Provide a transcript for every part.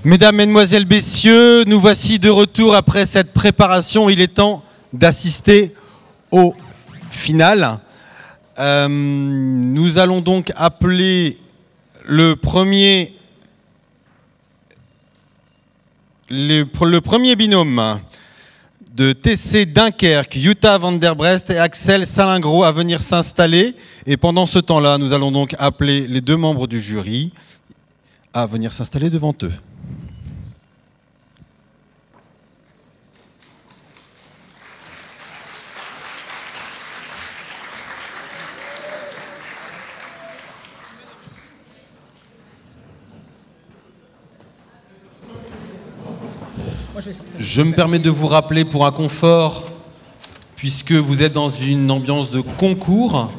Mesdames, Mesdemoiselles, Messieurs, nous voici de retour après cette préparation. Il est temps d'assister au final. Nous allons donc appeler le premier binôme de TC Dunkerque, Jutta van der Brest et Axel Salingro à venir s'installer. Et pendant ce temps-là, nous allons donc appeler les deux membres du jury à venir s'installer devant eux. Je me permets de vous rappeler pour un confort, puisque vous êtes dans une ambiance de concours,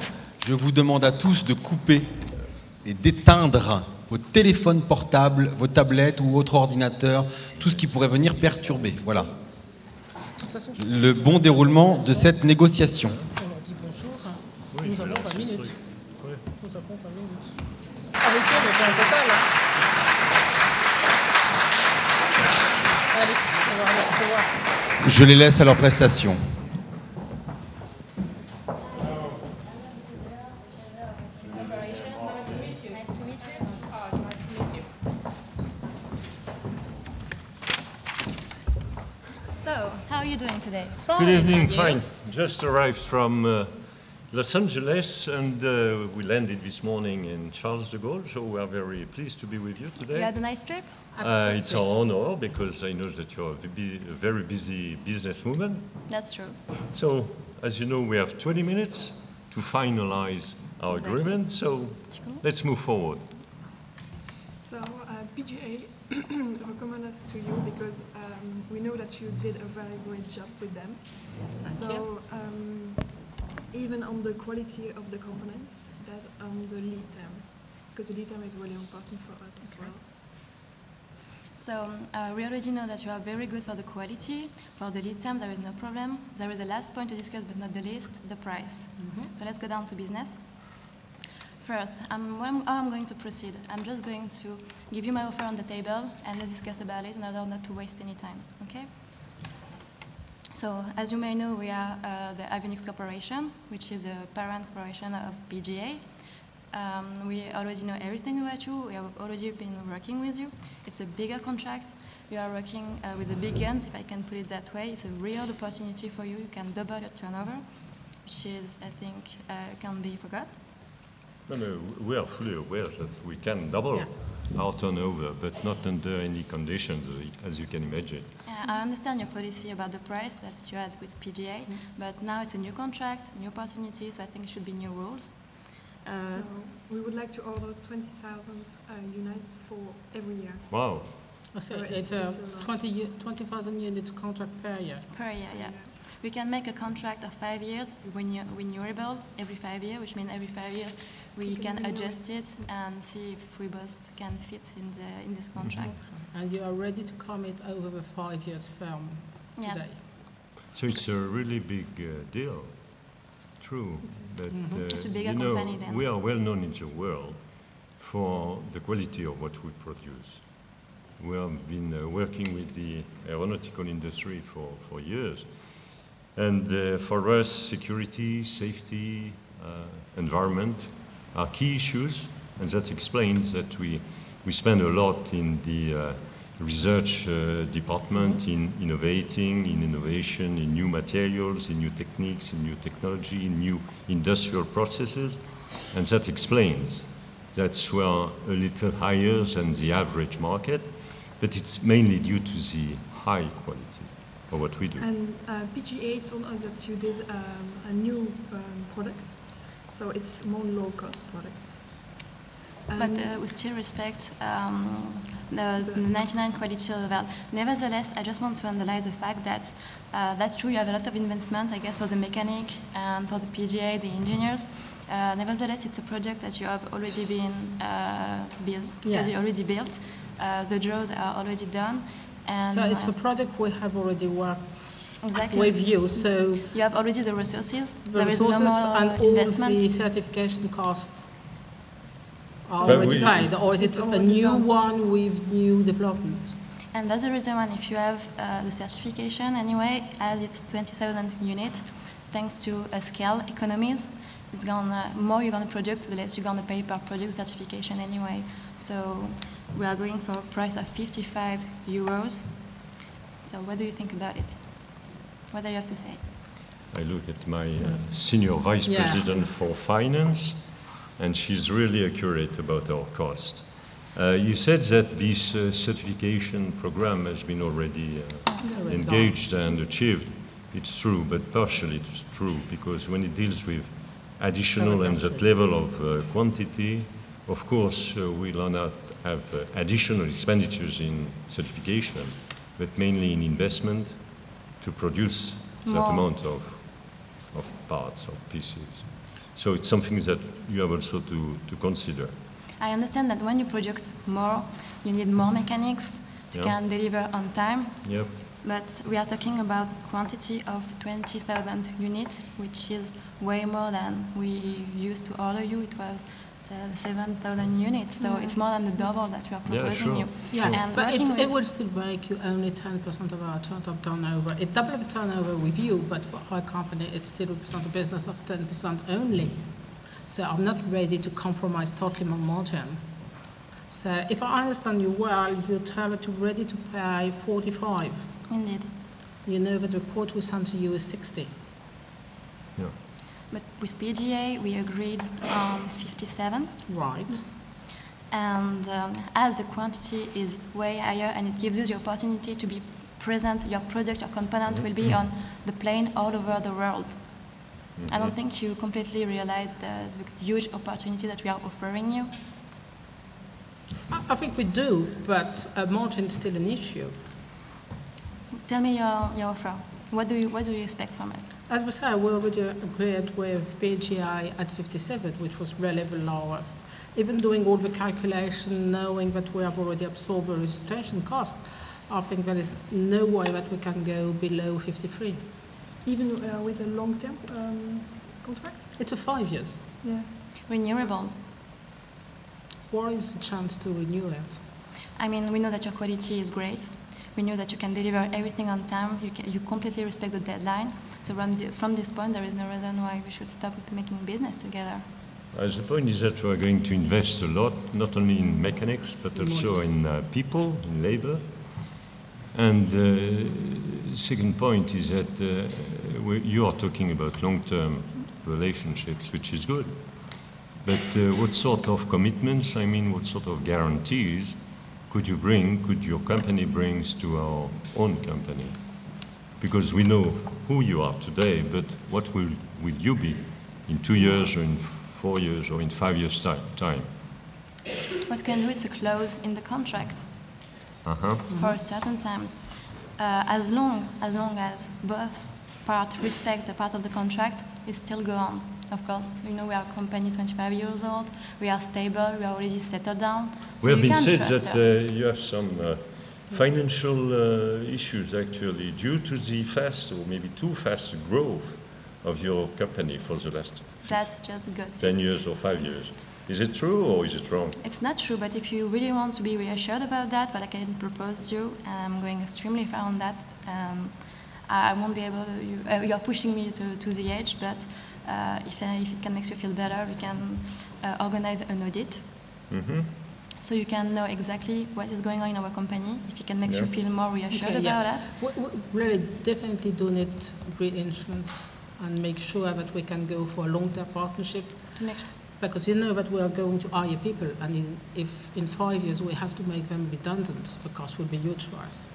je vous demande à tous de couper et d'éteindre vos téléphones portables, vos tablettes ou autres ordinateurs, tout ce qui pourrait venir perturber. Voilà. Le bon déroulement de cette négociation. On dit bonjour. Nous avons 20 minutes. Nous avons 20 minutes. Avec ça, on est en total. Allez, on va recevoir. Je les laisse à leur prestation. Good evening, fine. Just arrived from Los Angeles and we landed this morning in Charles de Gaulle, so we are very pleased to be with you today. You had a nice trip? It's our honor because I know that you're a very busy businesswoman. That's true. So, as you know, we have 20 minutes to finalize our agreement, so let's move forward. So, PGA recommend us to you because we know that you did a very great job with them. So even on the quality of the components, that on the lead time, because the lead time is really important for us as well. So we already know that you are very good for the quality. For the lead time, there is no problem. There is a last point to discuss, but not the least, the price. So let's go down to business. First, how I'm going to proceed. I'm just going to give you my offer on the table and let's discuss about it in order not to waste any time, okay? So, as you may know, we are the Avenix Corporation, which is a parent corporation of PGA. We already know everything about you. We have already been working with you. It's a bigger contract. You are working with the big guns, if I can put it that way. It's a real opportunity for you. You can double your turnover, which is, I think, can be forgot. No, we are fully aware that we can double our turnover, but not under any conditions, as you can imagine. I understand your policy about the price that you had with PGA, but now it's a new contract, new opportunity, so I think it should be new rules. So we would like to order 20,000 units for every year. Wow. So it's a 20,000 units contract per year. Per year, yeah. We can make a contract of 5 years, renewable every 5 years, which means every 5 years we can adjust it and see if we both can fit in this contract. And you are ready to commit over the 5 years firm today? Yes. So it's a really big deal. True. But it's a bigger you know, company then. we are well known in the world for the quality of what we produce. We have been working with the aeronautical industry for years. And for us, security, safety, environment are key issues, and that explains that we spend a lot in the research department, in innovating, in innovation, in new materials, in new techniques, in new technology, in new industrial processes, and that explains that we are a little higher than the average market, but it's mainly due to the high quality of what we do. And PGA told us that you did a new product, so it's more low-cost products. But we still respect the 99 quality level. Nevertheless, I just want to underline the fact that that's true, you have a lot of investment, I guess, for the mechanic and for the PGA, the engineers. Nevertheless, it's a project that you have already been built. Yeah. You already built. The draws are already done. And so it's a product we have already worked exactly with you. So you have already the resources. The there resources is no more and investment. all the certification costs. already paid, or is it a new one with new development? And that's the reason why if you have the certification anyway, as it's 20,000 units, thanks to a scale economies, it's gonna, more you're gonna produce, the less you're gonna pay per product certification anyway. So we are going for a price of 55 euros. So what do you think about it? What do you have to say? I look at my senior vice president for finance, and she's really accurate about our cost. You said that this certification program has been already engaged and achieved. It's true, but partially it's true, because when it deals with additional and that level of quantity, of course, we'll not have additional expenditures in certification, but mainly in investment to produce that amount of parts, of pieces. So it's something that you have also to consider. I understand that when you produce more, you need more mechanics to can deliver on time. Yep. But we are talking about quantity of 20,000 units, which is way more than we used to order you. It was 7,000 units, so it's more than the double that we are proposing you. Yeah, and but it will still make you only 10% of our total turnover. It doubles the turnover with you, but for our company, it still represents a business of 10% only. So I'm not ready to compromise totally on margin. So if I understand you well, you tell it you're ready to pay 45. Indeed. You know that the quote we sent to you is 60. Yeah. But with PGA, we agreed on 57. Right. And as the quantity is way higher and it gives you the opportunity to be present, your product, your component will be on the plane all over the world. I don't think you completely realize the huge opportunity that we are offering you. I think we do, but margin is still an issue. Tell me your offer. What do you expect from us? As we say, we already agreed with BGI at 57, which was really the lowest. Even doing all the calculation, knowing that we have already absorbed the registration cost, I think there is no way that we can go below 53. Even with a long-term contract? It's a 5 years. Yeah. Renewable. What is the chance to renew it? I mean, we know that your quality is great. We know that you can deliver everything on time. You completely respect the deadline. So from this point, there is no reason why we should stop making business together. The point is that we are going to invest a lot, not only in mechanics, but also in people, in labor. And the second point is that you are talking about long-term relationships, which is good. But what sort of commitments, I mean, what sort of guarantees could your company brings to our own company? Because we know who you are today, but what will you be in 2 years or in 4 years or in 5 years' time? What we can do, it's a clause in the contract for certain times. As long as both parts respect the part of the contract, it still go on. Of course, you know, we are a company 25 years old, we are stable, we are already settled down. So we have been said that you have some financial issues actually due to the fast or maybe too fast growth of your company for the last That's just gossip. 10 years or 5 years. Is it true or is it wrong? It's not true, but if you really want to be reassured about that, what I can propose to you, and I'm going extremely far on that, I won't be able to, you're pushing me to the edge, but if it can make you feel better, we can organize an audit. So you can know exactly what is going on in our company, if it can make you feel more reassured about that. We really definitely do need reinsurance and make sure that we can go for a long-term partnership. Because you know that we are going to hire people, and if in 5 years we have to make them redundant, the cost will be huge for us.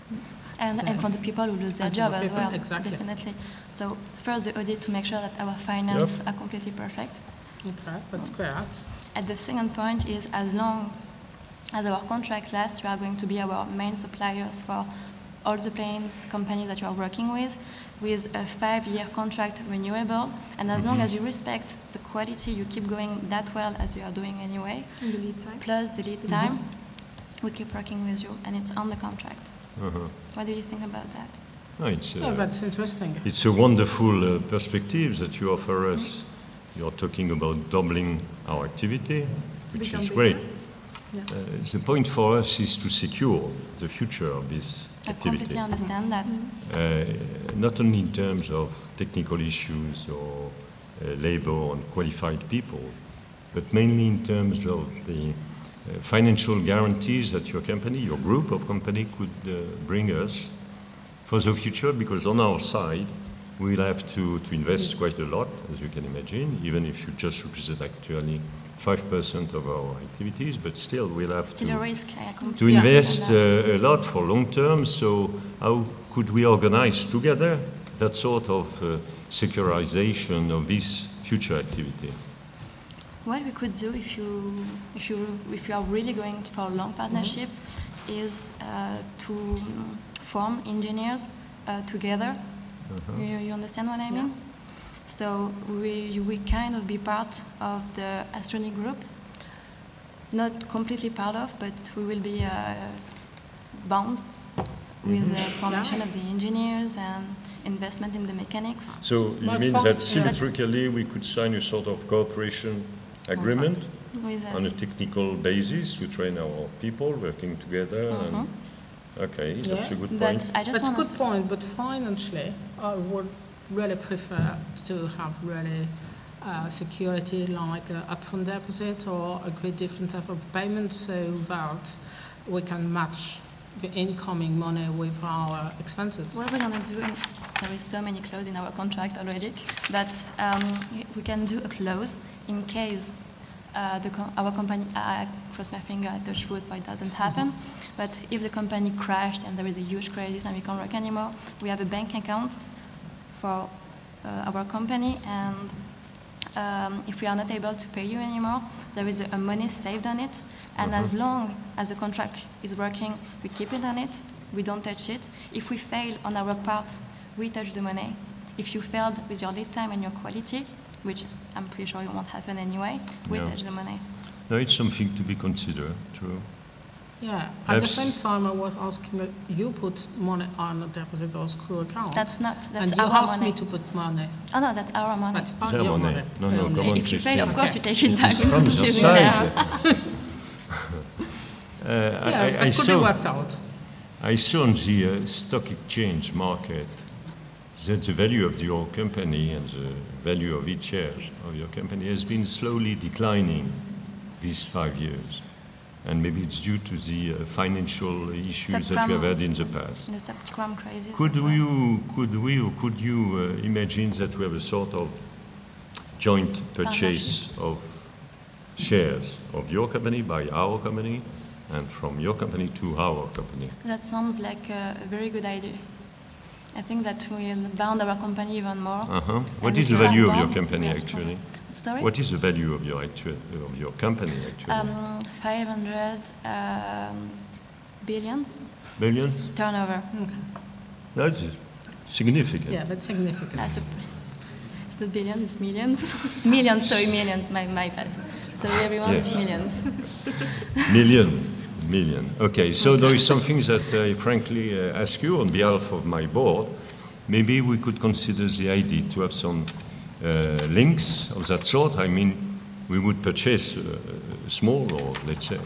And for the people who lose their job as well, exactly. Definitely. So first the audit to make sure that our finances are completely perfect. Okay, that's great. And the second point is, as long as our contract lasts, we are going to be our main suppliers for all the planes companies that you are working with a 5-year contract renewable. And as long as you respect the quality, you keep going that well as you are doing anyway. And the lead time. Plus the lead time, we keep working with you, and it's on the contract. What do you think about that? No, that's interesting. It's a wonderful perspective that you offer us. You're talking about doubling our activity. which become is bigger. great. Yeah. The point for us is to secure the future of this I completely activity, understand that. not only in terms of technical issues or labor and qualified people, but mainly in terms of the financial guarantees that your company, your group of company could bring us for the future, because on our side, we'll have to invest quite a lot, as you can imagine, even if you just represent actually 5% of our activities, but still we'll have Still a risk. I to completely invest understand a lot for long term. So how could we organize together that sort of securitization of this future activity? What we could do if you are really going for a long partnership is to form engineers together. You understand what I mean? So we kind of be part of the astronomy group, not completely part of, but we will be bound with the formation of the engineers and investment in the mechanics. So you My mean fault, that yeah. symmetrically we could sign a sort of cooperation agreement With us. on a technical basis to train our people working together? And, okay, that's a good But point. I just That's a want good to point, but financially, I would really prefer to have really security like upfront deposit or agree different type of payments so that we can match the incoming money with our expenses. what we're gonna do. There is so many clauses in our contract already, but we can do a clause in case our company. I cross my finger, I touch wood, but it doesn't happen. But if the company crashed and there is a huge crisis and we can't work anymore, we have a bank account for our company, and if we are not able to pay you anymore, there is a money saved on it, and as long as the contract is working, we keep it on it, we don't touch it. If we fail on our part, we touch the money. If you failed with your lead time and your quality, which I'm pretty sure it won't happen anyway, we touch the money. No, it's something to be considered, true. Yeah, at the Abs- same time I was asking that you put money on a deposit or screw account. That's and you our asked money. me to put money. Oh no, that's our money. That's Their your money. money. No, no, come on, If you fail, of Christine. course, we take it back. From your side. Yeah, I it could be saw, worked out. I saw on the stock exchange market that the value of your company and the value of each shares of your company has been slowly declining these 5 years. And maybe it's due to the financial issues that you have had in the past. The subprime crisis. Could as well. you imagine that we have a sort of joint purchase of shares of your company by our company and from your company to our company? That sounds like a very good idea. I think that will bound our company even more. What And is if the you are value of your bound, company we are actually? Sorry? What is the value of your company actually? 500 billions Billions? turnover. That's significant. Yeah, that's significant. It's not billion, it's millions. Millions, sorry, millions, my bad. Sorry everyone, Yes. it's millions. Million. Okay, so there is something that I frankly ask you on behalf of my board. Maybe we could consider the idea to have some links of that sort. I mean, we would purchase a small or, let's say,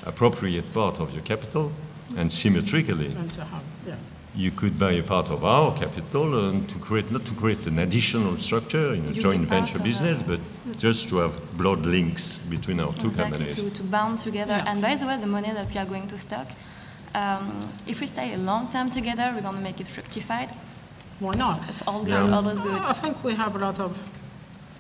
appropriate part of your capital, and symmetrically, And to have, yeah. you could buy a part of our capital and to create, not to create an additional structure in a You joint be part venture of business, but just to have blood links between our two Exactly, companies. to bound together. Yeah. And by the way, the money that we are going to stock, if we stay a long time together, we're going to make it fructified. Why not? It's all good, Yeah. always good. I think we have a lot of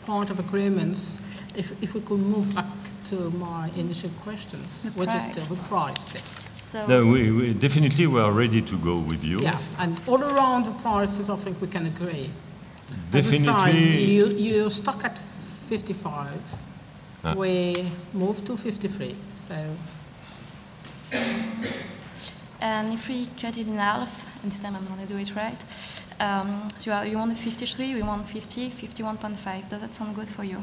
point of agreements. If we could move back to my initial questions, The which is price. the price, please. So No, we definitely we are ready to go with you. Yeah, and all around the prices, I think we can agree. Definitely. You stuck at 55. Ah. We moved to 53. So and if we cut it in half, and this time I'm going to do it right, so you want 53, we want 50, 51.5. Does that sound good for you?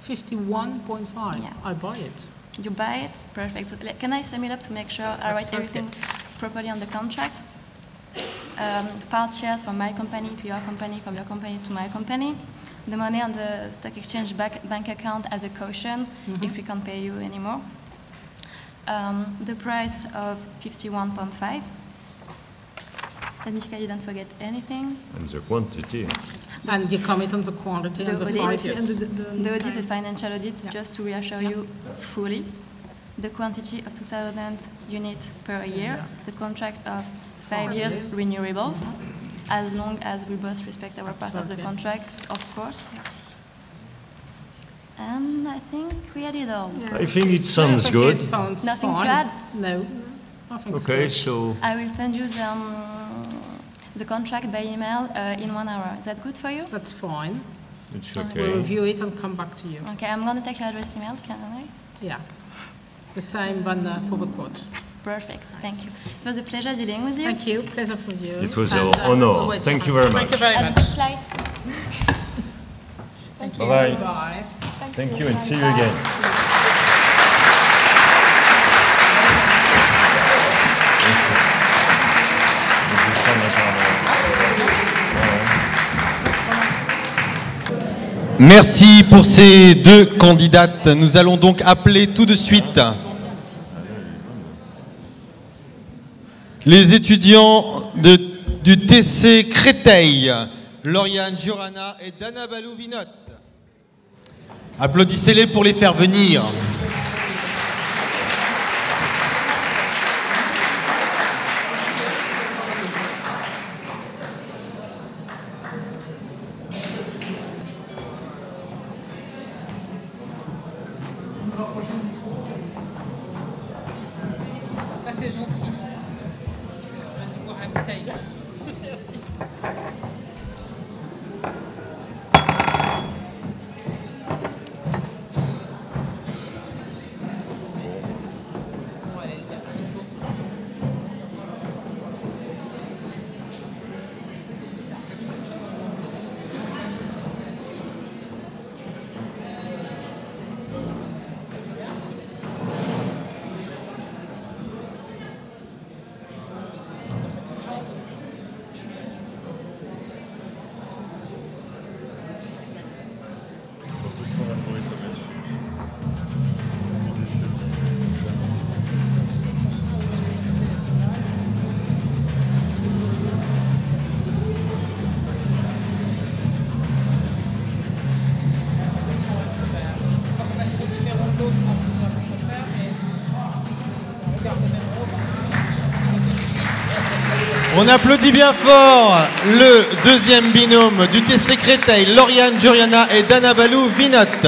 51.5. Yeah. I buy it. You buy it? Perfect. So, can I sum it up to make sure I write Absolutely. everything properly on the contract? Part shares from my company to your company, from your company to my company. the money on the stock exchange bank account as a caution if we can't pay you anymore. The price of 51.5. Then you didn't forget anything. And the quantity. And you comment on the quantity and the 5 years. The audit, the financial audit, just to reassure you fully. The quantity of 2,000 units per year. The contract of 5 years renewable, as long as we both respect our part of the contract, of course. And I think we had it all. Yeah. I think it sounds good. It sounds Nothing fine. to add? No. Nothing Okay, to so I will send you the contract by email in 1 hour. Is that good for you? That's fine. it's We'll okay. review it and come back to you. Okay, I'm going to take your address email, can I? Yeah. The same one for the quote. Perfect, thank you. It was a pleasure dealing with you. Thank you. Pleasure for you. It was And, our honor. we'll wait Thank for you very Thank you much. very Have a much. good flight. Thank you. Bye-bye. Bye. Thank you and see you again. Merci pour ces deux candidates. Nous allons donc appeler tout de suite les étudiants du TC Créteil, Lauriane Giorana et Dana Balou-Vinotte. Applaudissez-les pour les faire venir. Ça c'est gentil. On va boire la bouteille. Merci. Bon, elle est bien. On applaudit bien fort le deuxième binôme du TC Créteil, Lauriane Giorana et Dana Balou-Vinotte.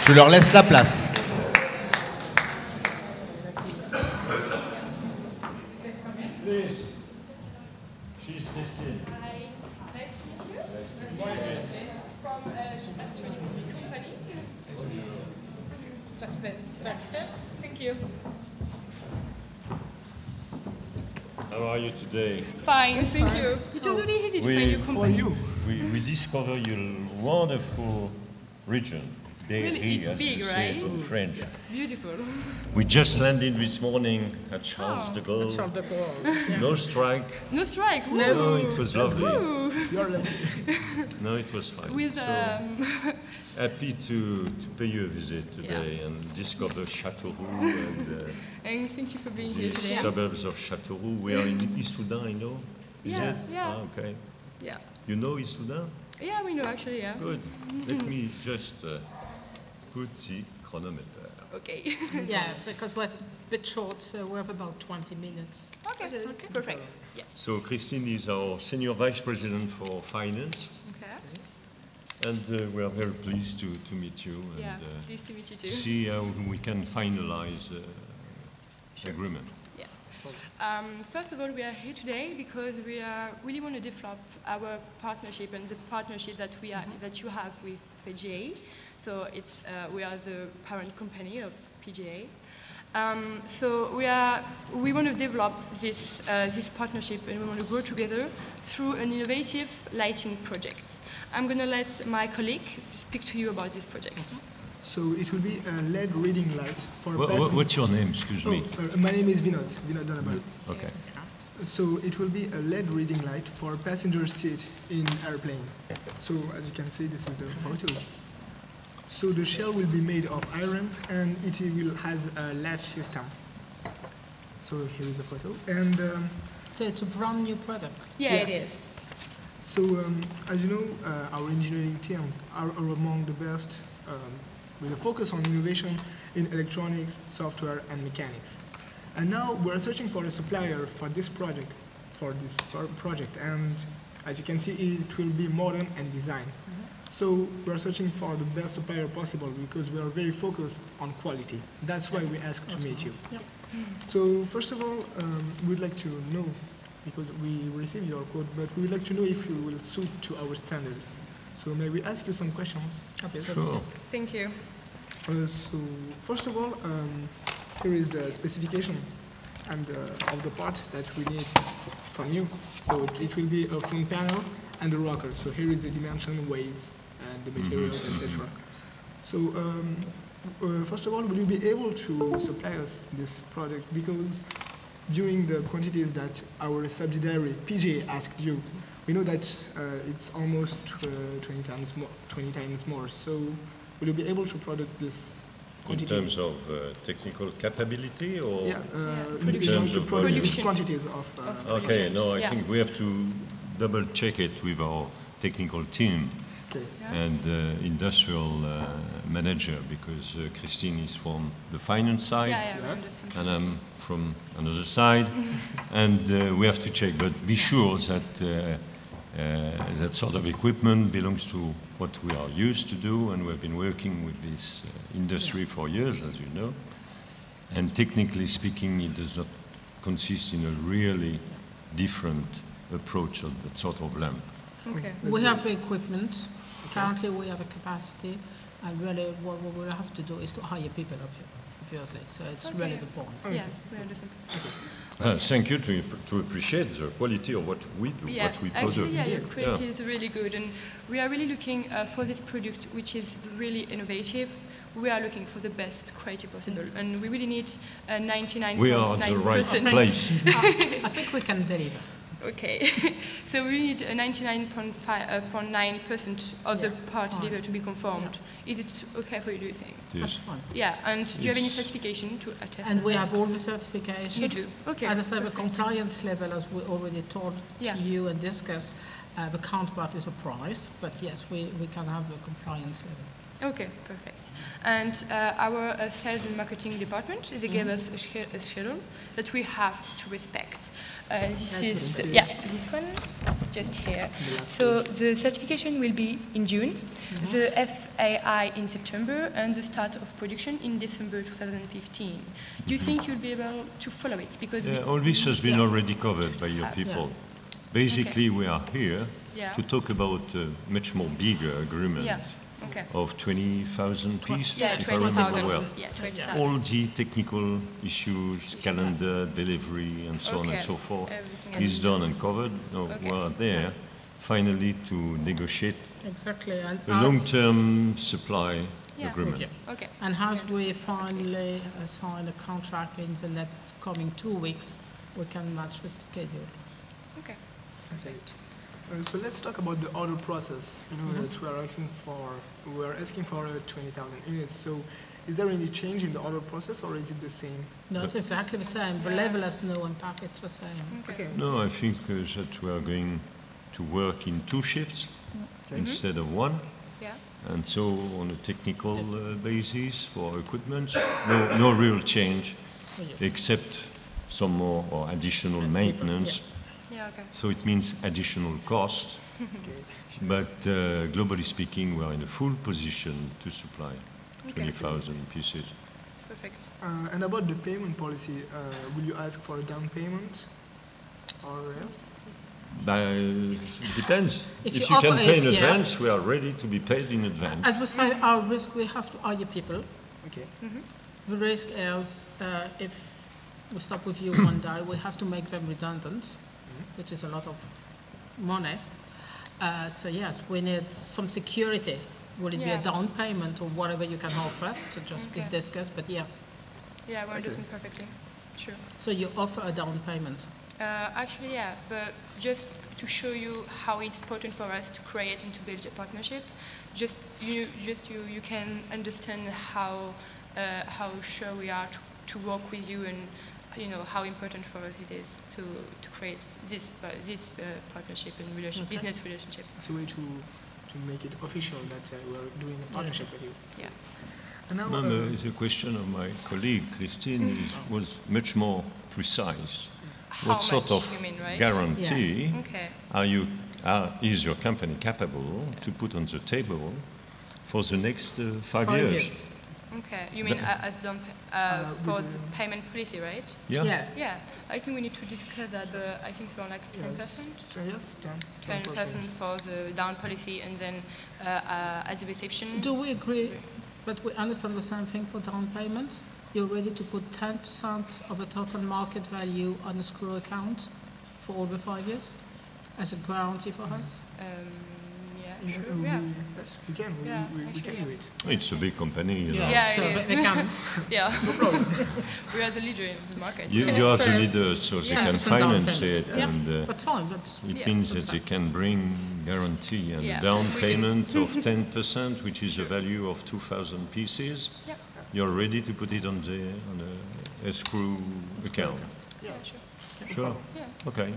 Je leur laisse la place. Thank you. How are you today? Fine, thank you. It was really easy to find your company. We discover your wonderful region. Really, it's big, right? In French. Beautiful. We just landed this morning at Charles de Gaulle. Charles de Gaulle. No strike. No strike. No, Woo. it was lovely. Woo. No, it was fine. With So happy to pay you a visit today and discover Châteauroux and and thank you for being here the today. suburbs of Châteauroux. We are in Issoudun, I know. Is Yeah, it? yeah. Ah, okay. Yeah. You know Issoudun? Yeah, we know actually. Yeah. Good. Let me just put the chronometer. Okay. Yeah, because we're a bit short, so we have about 20 minutes. Okay. Perfect. Yeah. So Christine is our Senior Vice President for Finance. Okay. And we are very pleased to meet you and Yeah. Pleased to meet you too. see how we can finalize agreement. Yeah. First of all, we are here today because we really want to develop our partnership and the partnership that that you have with PGA. So it's we are the parent company of PGA. So we want to develop this this partnership and we want to grow together through an innovative lighting project. I'm going to let my colleague speak to you about this project. So it will be a LED reading light for best. What's your name? Excuse me. My name is Vinod Danabalu. Okay. So it will be a LED reading light for passenger seat in airplane. So as you can see, this is the photo. So the shell will be made of iron and it will has a latch system. So here is the photo. And So it's a brand new product. Yeah, yes. it is. So as you know, our engineering teams are among the best with a focus on innovation in electronics, software, and mechanics. And now we're searching for a supplier for this project, and as you can see, it will be modern and design. So we're searching for the best supplier possible because we are very focused on quality. That's why we asked to meet you. Yep. So first of all, we'd like to know, because we received your code, but we would like to know if you will suit to our standards. So may we ask you some questions? Sure. Thank you. So first of all, here is the specification and of the part that we need from you. So it will be a front panel and a rocker. So here is the dimension, weights, and the materials, etc. So first of all, will you be able to supply us this product? Because during the quantities that our subsidiary PJ asked you, we know that it's almost 20 times more. So will you be able to produce this In quantity? terms of technical capability or? Yeah, in terms of produce production. quantities of. Okay, no, I Yeah. think we have to double check it with our technical team Okay. and industrial manager, because Christine is from the finance side Yeah, we Yes. understand. and I'm from another side, and we have to check, but be sure that that sort of equipment belongs to what we are used to do, and we've been working with this industry for years, as you know. And technically speaking, it does not consist in a really different approach of that sort of lamp. Okay. We have the equipment. Currently, we have a capacity, and really what we will have to do is to hire people up here, obviously. So it's Okay. really the point. Yeah, we understand. Thank you to appreciate the quality of what we do, Yeah, what we produce. actually, yeah, your Yeah. quality is really good, and we are really looking for this product, which is really innovative. We are looking for the best quality possible, and we really need a 99.9%. We are at the right place. I think we can deliver. Okay, so we need a 99.9% of the part delivered to be conformed. Is it okay for you, do you think? That's fine. Yeah, and do you have any It's- certification to attest? And on we that? have all the certification. You do? Okay. As I said, the perfect. compliance level, as we already told Yeah. to you and discussed, the counterpart is a price, but yes, we can have a compliance level. Okay, perfect. And our sales and marketing department, they gave us a schedule that we have to respect. This is, this one, just here. So the certification will be in June, the FAI in September, and the start of production in December 2015. Do you think you'll be able to follow it? Because Yeah, all this has been Yeah. already covered by your people. Basically, we are here Yeah. to talk about a much more bigger agreement Yeah, okay. of 20,000 pieces, Yeah, if I remember 20,000. well. Yeah, 20,000. All the technical issues, calendar, delivery, and so on and Okay. so forth Everything is done and covered. Now Okay. we are there finally to negotiate Exactly. And a long-term supply Yeah. agreement. Yeah. Okay. And as we finally sign a contract in the next coming 2 weeks, we can match the schedule. Okay. Perfect. So let's talk about the order process. You know that we are asking for 20,000 units. So is there any change in the order process, or is it the same? No, it's exactly the same. The Yeah. level has no impact, it's the same. Okay. No, I think that we are going to work in 2 shifts instead of 1. Yeah. And so on a technical basis for equipment, no real change except some more or additional maintenance. Yeah, okay. So it means additional cost. But globally speaking, we are in a full position to supply 20,000 pieces. Perfect. And about the payment policy, will you ask for a down payment or else? It depends. If If you you can offer pay it, in yes. advance, we are ready to be paid in advance. As we say, our risk, we have to hire people. Okay. The risk is if we stop with you one day, we have to make them redundant, which is a lot of money. So yes, we need some security. Will it be Yeah. a down payment or whatever you can offer? So just please Okay. discuss, but yes. Yeah, we understand perfectly. Sure. So you offer a down payment. Actually, yeah, but just to show you how it's important for us to create and to build a partnership, you can understand how sure we are to work with you, and how important for us it is to create this partnership and business relationship. It's a way to make it official that we're doing a partnership with you. Yeah. And now, The question of my colleague Christine was much more precise. What sort of you mean, right? guarantee Okay. is your company capable to put on the table for the next 5 years? Okay, you mean as done for the payment policy, right? Yeah. Yeah, I think we need to discuss that, but I think it's around like 10%. Yes, 10% for the down policy, and then at the reception. Do we agree, but we understand the same thing for down payments? You're ready to put 10% of the total market value on a escrow account for over 5 years as a guarantee for us? Yeah, sure. Yes, we can. We can do it. It's a big company, you know. Yeah, so it is. they can. Yeah, we are the leader in the market. You are the leader, so they can some down finance it, payments. and That's fine. That's, it means that they can bring guarantee and a down payment of 10%, which is a value of 2,000 pieces. Yeah. You're ready to put it on a escrow account. Yes. Sure. Yeah. Okay.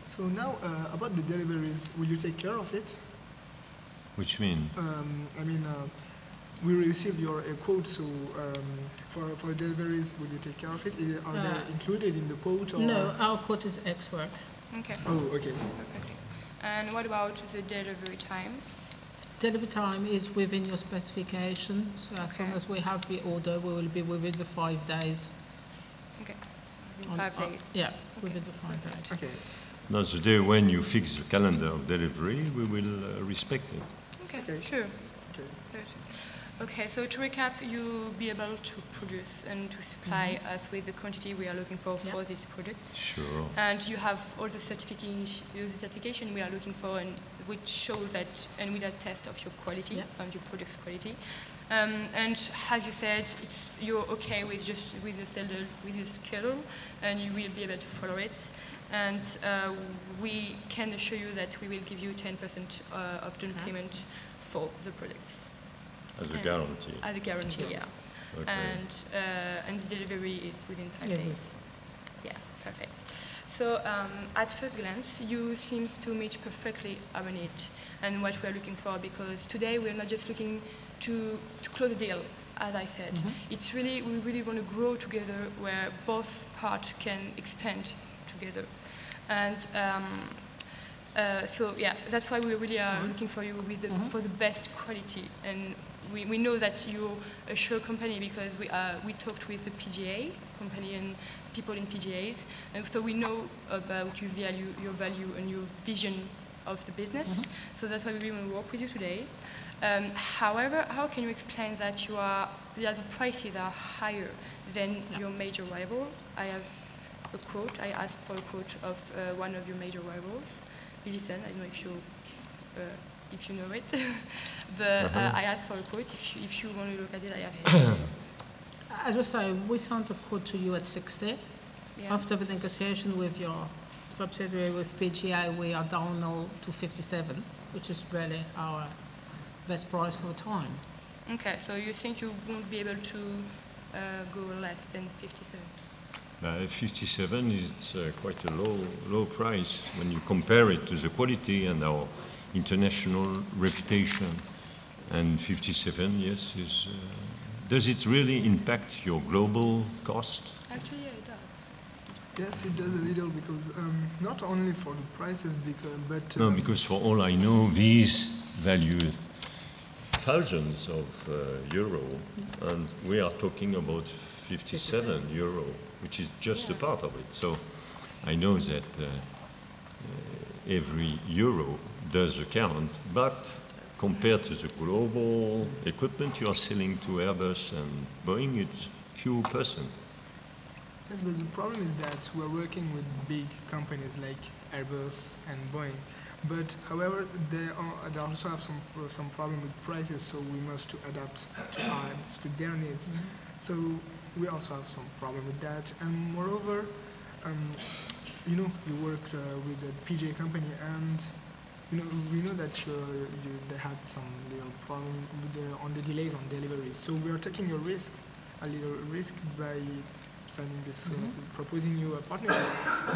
So now about the deliveries, will you take care of it? Which mean? We received your quote, so for deliveries, will you take care of it? Are they included in the quote? Or? no, our quote is X work. Okay. Oh, okay. Perfectly. And what about the delivery times? Delivery time is within your specification, so as soon as we have the order, we will be within the 5 days. Okay. In 5 days. Yeah, within the 5 days. Okay. Now, the day when you fix the calendar of delivery, we will respect it. Okay. Sure. Okay. Good. Okay, so to recap, you'll be able to produce and to supply us with the quantity we are looking for these products. Sure. And you have all the certification we are looking for, and which shows that, and with a test of your quality, and your product's quality. And as you said, you're okay with your schedule, and you will be able to follow it. And we can assure you that we will give you 10% of down payment for the products. As a guarantee. As a guarantee, yeah. Okay. And the delivery is within 5 days. Yeah, perfect. So at first glance, you seem to meet perfectly our need and what we are looking for, because today we are not just looking to close a deal, as I said. It's really, we really want to grow together where both parts can expand together. And so yeah, that's why we really are looking for you with for the best quality. And we know that you're a sure company because we talked with the PGA company and people in PGAs, and so we know about your value and your vision of the business. So that's why we really want to work with you today. However, how can you explain that the prices are higher than your major rival? I have a quote. I asked for a quote of one of your major rivals. Listen, I don't know if you know it, but I asked for a quote. If you want to look at it, I have it. As I say, we sent a quote to you at 60. Yeah. After the negotiation with your subsidiary with PGA, we are down now to 57, which is really our best price for the time. Okay, so you think you won't be able to go less than 57? 57 is quite a low price when you compare it to the quality and our international reputation. And 57, yes, is. Does it really impact your global cost? Actually, yeah, it does. Yes, it does a little because not only for the prices, but no, because for all I know, these value thousands of euro, and we are talking about 57 euro, which is just a part of it. So I know that every euro does account, but compared to the global equipment you are selling to Airbus and Boeing, it's few percent. Yes, but the problem is that we're working with big companies like Airbus and Boeing. But however, they also have some problem with prices, so we must adapt to their needs. So we also have some problem with that. And moreover, you know, you work with the PJ company, and you know, we know that they had some little problem with on the delays on deliveries. So we are taking a little risk by signing this, proposing you a partnership.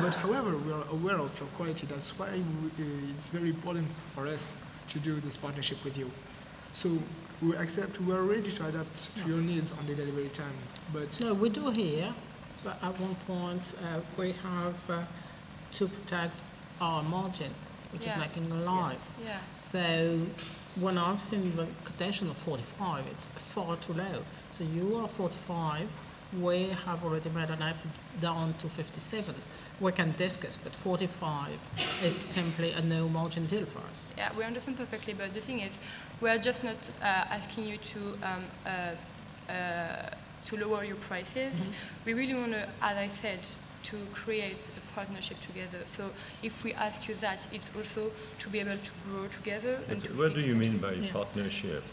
But however, we are aware of your quality. That's why it's very important for us to do this partnership with you. So we are ready to adapt to your needs on the delivery time. But no, we do here, but at one point we have to protect our margin, which is making a life. Yes. Yeah. So when I've seen the quotation of 45, it's far too low. So you are 45, we have already made an effort down to 57. We can discuss, but 45 is simply a no margin deal for us. Yeah, we understand perfectly, but the thing is, we are just not asking you to lower your prices. We really want to, as I said, to create a partnership together. So if we ask you that, it's also to be able to grow together. And to what do you mean by partnership?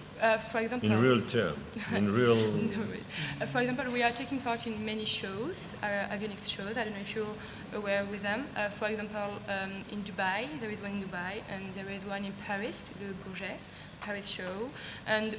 For example, in real terms, in real... for example, we are taking part in many shows, avionics shows. I don't know if you're aware with them. For example, in Dubai, there is one in Dubai, and there is one in Paris, the Bourget Paris show, and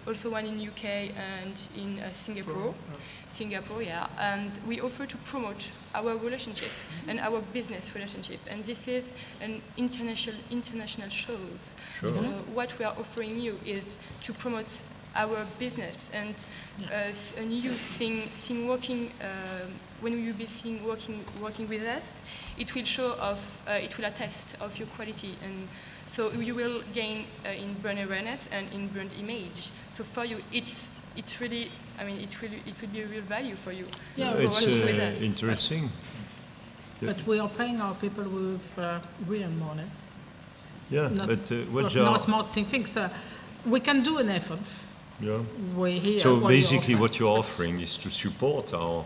also one in UK and in Singapore. Singapore, yeah. And we offer to promote our relationship and our business relationship, and this is an international shows. Sure. So what we are offering you is to promote our business, and you seeing working when you be seeing working with us, it will show it will attest of your quality, and so you will gain in brand awareness and in brand image. So for you, it's really, I mean, it will be a real value for you. Yeah, it's working with us. interesting. But we are paying our people with real money. Yeah, Not, but what's not our... nice marketing things. We can do an effort. Yeah. We're here. So what basically you offer. what you're offering is to support our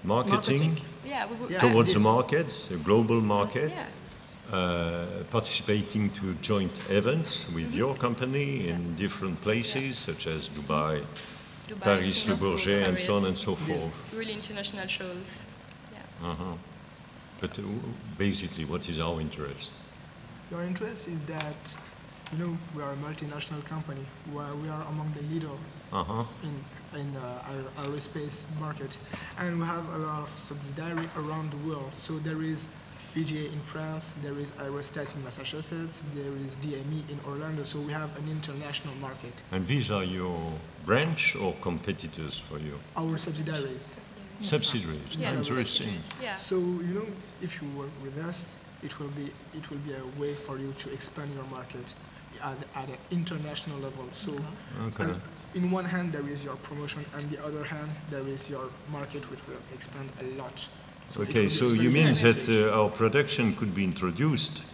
marketing. Yeah, towards the markets, the global market, yeah. Participating to joint events with your company in different places, such as Dubai, Paris, Le Singapore, Bourget, and Paris. so on and so forth. Really international shows. Yeah. But basically, what is our interest? your interest is that, you know, we are a multinational company. We are among the leader in aerospace market, and we have a lot of subsidiaries around the world. So there is PGA in France, there is Aerostat in Massachusetts, there is DME in Orlando. So we have an international market. And these are your branch or competitors for you? Our subsidiaries. Subsidiaries. Yeah. Interesting. Yeah. So, you know, if you work with us, it will be a way for you to expand your market at an international level. So, in one hand there is your promotion, and the other hand there is your market, which will expand a lot. So okay, so you mean that our production could be introduced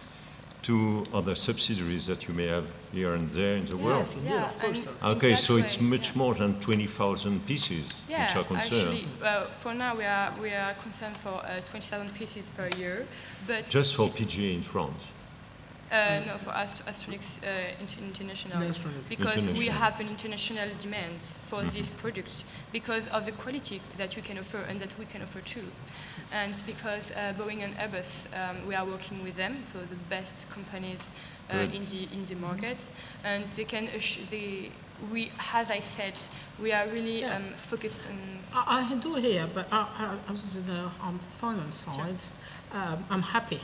to other subsidiaries that you may have here and there in the world? Yes, indeed, of course. Okay, so it's much more than 20,000 pieces which are concerned. Actually, for now we are concerned for 20,000 pieces per year, but just for PGA in France? No, for Astronics International, because we have an international demand for this product because of the quality that you can offer and that we can offer too, and because Boeing and Airbus, we are working with them, so the best companies in the market, and they can as I said, we are really focused on. I do here, but on the finance side, I'm happy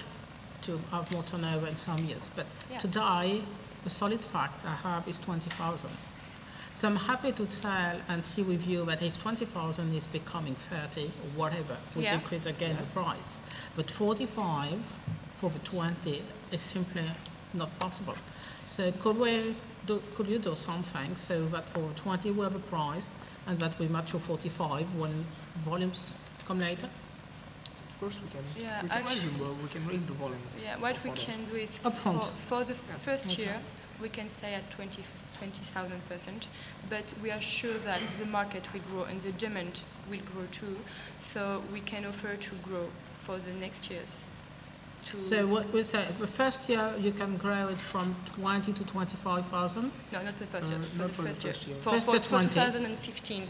to have more turnover in some years, but today the solid fact I have is 20,000. So I'm happy to sell and see with you that if 20,000 is becoming 30 or whatever, we decrease again the price. But 45 for the 20 is simply not possible. So could you do something so that for 20 we have a price and that we match your 45 when volumes come later? Of course we can. Yeah, we can raise the volumes. Yeah, what we can do is for the first year, we can stay at 20,000%, but we are sure that the market will grow and the demand will grow too, so we can offer to grow for the next years. So what we say, the first year you can grow it from 20 to 25,000? No, not the first year, for the first year. For 2015,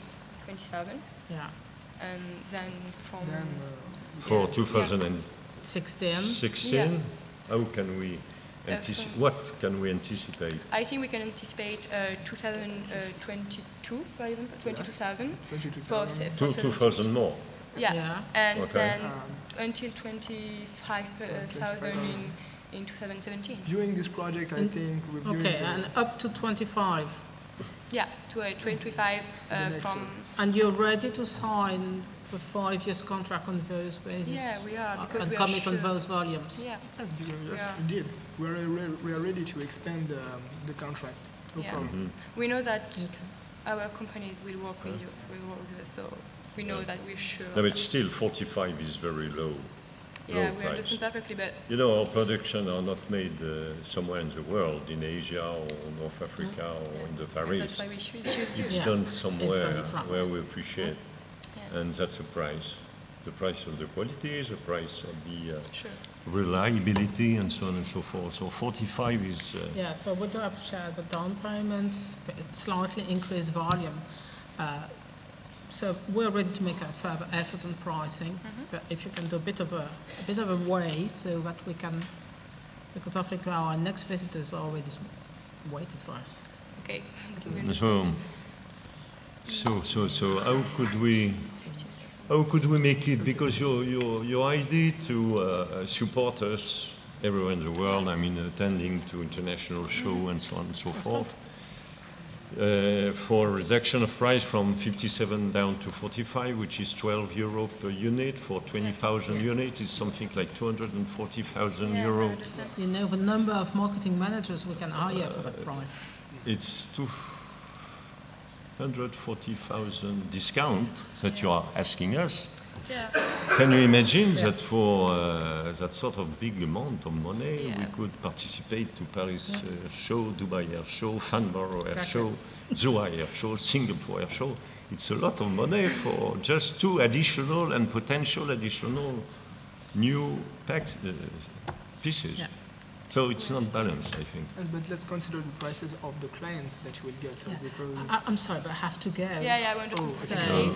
20,000. Yeah. And then from... For 2016, 16. 16. Yeah. How can we what can we anticipate? I think we can anticipate 2022, for example, 22,000. 22,000. 2,000 more. Yeah. Yeah. And Okay. then until 25,000 in 2017. During this project, I think reviewing Okay, the, and up to 25. Yeah, to 25 next from. And you're ready to sign the 5 years contract on those basis? Yeah, we are, because and we are commit on sure. those volumes? Yeah. yes, because yes, Yeah. we did. We are ready to expand the contract. No Yeah. problem. We know that our companies will work with you, so we know that we're sure. No, but still 45 is very low. Yeah, low we price. understand perfectly, but You know, our production are not made somewhere in the world, in Asia or North Africa or in the Far and that's East. why we should use you. It's Yeah. done It's somewhere done in France. where we appreciate, Yeah. and that's a price. The price of the quality, the price of the Sure. reliability, and so on and so forth. So 45 is. Yeah, so we do appreciate the down payments, slightly increased volume. So we're ready to make a further effort on pricing, but if you can do a bit of a way so that we can, because I think our next visitors are already waited for us. Okay. So how could we make it? Because your idea to support us everywhere in the world, I mean, attending to international show and so on and so forth, for reduction of price from 57 down to 45, which is 12 euro per unit, for 20,000 units is something like 240,000 Yeah, I euro. understand. You know the number of marketing managers we can hire for that price. It's 240,000 discount that you are asking us. Yeah. Can you imagine that for that sort of big amount of money, we Yeah. could participate to Paris show, Dubai Air Show, Farnborough Air Exactly. Show, Zurich Air Show, Singapore Air Show? It's a lot of money for just 2 additional and potential additional new pieces. Yeah. So it's not balanced, I think. Yes, but let's consider the prices of the clients that you will get. So because I'm sorry, but I have to go. Yeah, I understand. Oh, perfectly.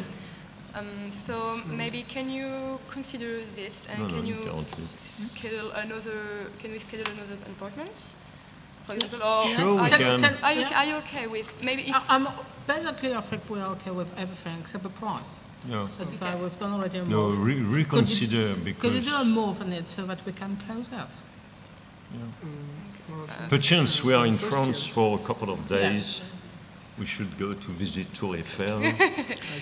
So maybe can you consider this and No, can you can't. schedule another? Can we schedule another appointment, for example? Or Sure, we are, can. are you okay with maybe if Basically, I think we're okay with everything except the price. Yeah. So we've done already a No, move. reconsider Could you because do a move on it so that we can close out? perchance we are in First France year. for a couple of days. We should go to visit Tour Eiffel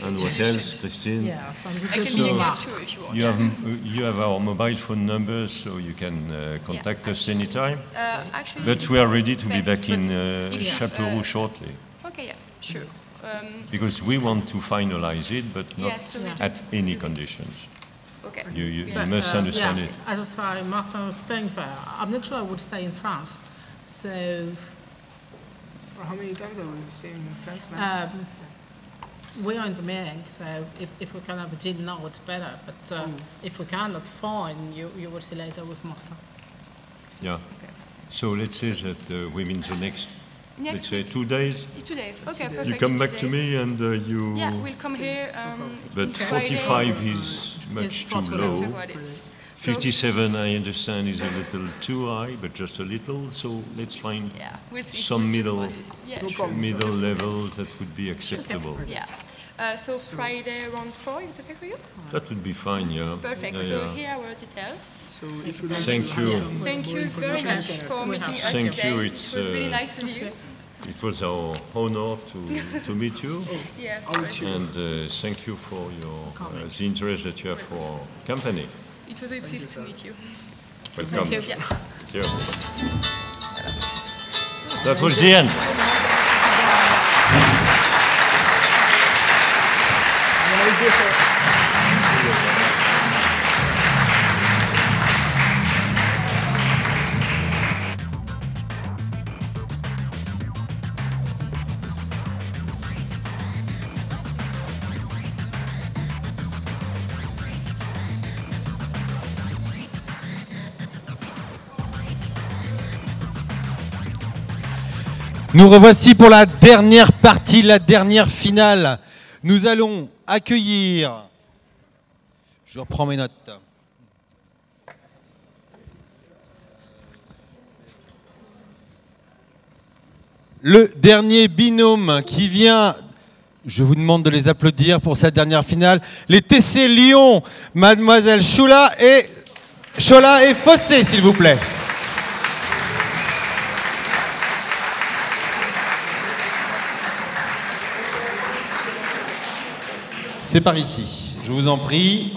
and what else, Christine? Yeah, so we I go can to be a Mark. guide too if you want. You have our mobile phone number, so you can contact us anytime. Actually, But we are ready to be back in if- Châteauroux shortly, Okay, yeah, sure. because we want to finalize it, but not Yeah, so we do. at any conditions. Okay. You But, must understand yeah, it. as I say, Martin is staying there. I'm not sure I would stay in France. So for how many times are we staying in France, ma'am? we are in the meeting, so if we can have a deal now, it's better. But if we cannot, fine, you will see later with Martin. Yeah. So let's say that within the next, let's say 2 days, 2 days. Okay, perfect. you come back 2 to days. me and you. Yeah, we'll come here. It's But been Friday. 45 is much too It's low. What it is. 57, I understand, is a little too high, but just a little. So let's find Yeah, we'll see. some middle What is- Yeah, No sure. problem. middle level that would be acceptable. Yeah. So Friday around 4, is it okay for you? That would be fine, yeah. Perfect. Yeah, So yeah. here are our details. So if you like Thank to you. have some Thank more you very information, much you can for ask meeting us Thank today. you, It it's, was really nice to meet you. It was our honor to meet you, Yeah. and thank you for your the interest that you have for our company. It was very pleased to meet you. Welcome. Thank you. Yeah. Thank you. That was the end. Where is this, Nous revoici pour la dernière partie, la dernière finale. Nous allons accueillir, je reprends mes notes, Le dernier binôme qui vient, je vous demande de les applaudir pour cette dernière finale, les TC Lyon, mademoiselle Chola et Fossé, s'il vous plaît. C'est par ici, je vous en prie.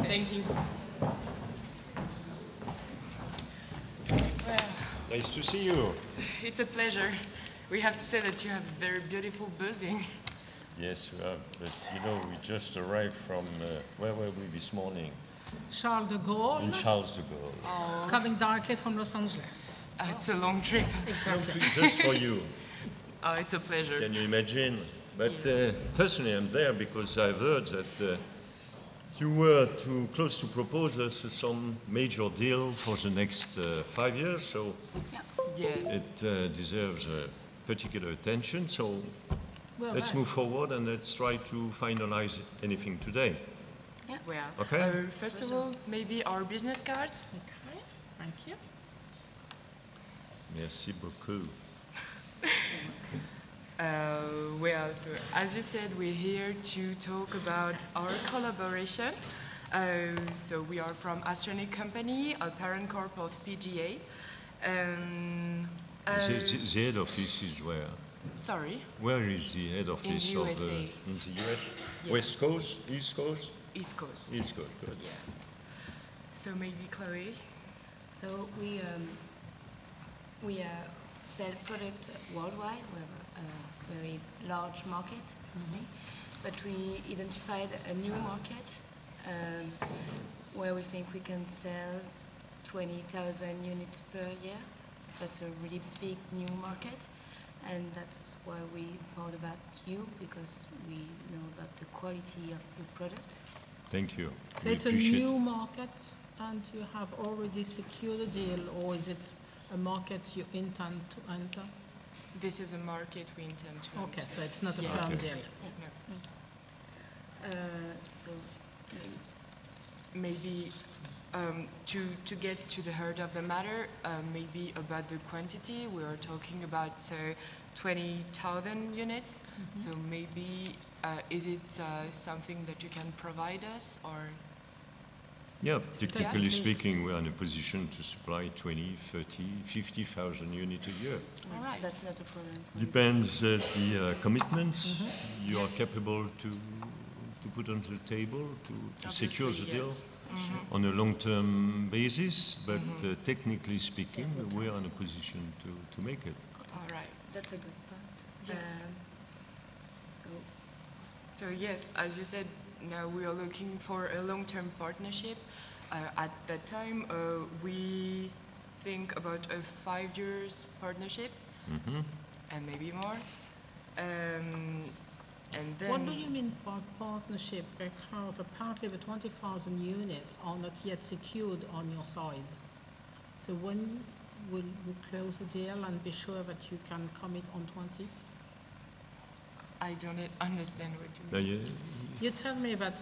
Thank you. Nice to see you. It's a pleasure. We have to say that you have a very beautiful building. Yes, we have, but you know, we just arrived from, where were we this morning? Charles de Gaulle, In Charles de Gaulle. coming directly from Los Angeles. It's a long trip. Exactly. Just for you, Oh, it's a pleasure. can you imagine? But personally, I'm there because I've heard that you were too close to propose us some major deal for the next 5 years, so Yes. it deserves particular attention. So Well, let's right. move forward and let's try to finalize anything today. Well, Okay. first of all, maybe our business cards. Okay, thank you. Merci beaucoup. Well, so as you said, we're here to talk about our collaboration. So we are from Astronomic Company, a parent corp of PGA. The head office is where? Sorry, Where is the head office of USA. in the US? Yeah. West Coast, East Coast, East Coast. East Coast. Good. Yes. So maybe Chloe. So we sell product worldwide. We have a very large market, obviously, but we identified a new market where we think we can sell 20,000 units per year. That's a really big new market, and that's why we thought about you, because we know about the quality of your product. Thank you. So We it's a appreciate- new market and you have already secured a deal, or is it a market you intend to enter? This is a market we intend to Okay, enter. so it's not a Yes. firm Okay. deal. No. So Maybe to get to the heart of the matter, maybe about the quantity, we are talking about 20,000 units. So maybe is it something that you can provide us, or? Yeah, technically Yeah. speaking, we are in a position to supply 20, 30, 50,000 units a year. All right. that's not a problem for you. Depends the commitments you are capable to put on the table to secure the Obviously, deal yes. on a long-term basis, but technically speaking, we are in a position to make it. All right. That's a good point. Yes. So So yes, as you said, now we are looking for a long-term partnership. At that time, we think about a 5 years partnership, and maybe more. And then What do you mean by partnership? Because apparently the 20,000 units are not yet secured on your side. So when will you close the deal and be sure that you can commit on 20? I don't understand what you Now, mean. You tell me that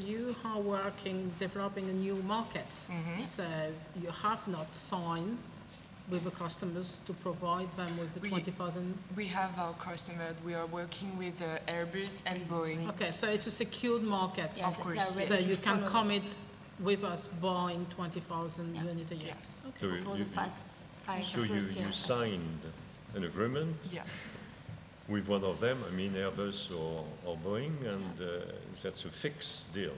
you are working, developing a new market. So you have not signed with the customers to provide them with the We- 20,000. We have our customer. We are working with Airbus and Boeing. Okay, so it's a secured market. Yes, Of it's course. already So you can follow- commit with us buying 20,000 units a year. Yes. So for the first so first year. you signed an agreement Yes. with one of them, I mean Airbus or Boeing, and that's a fixed deal.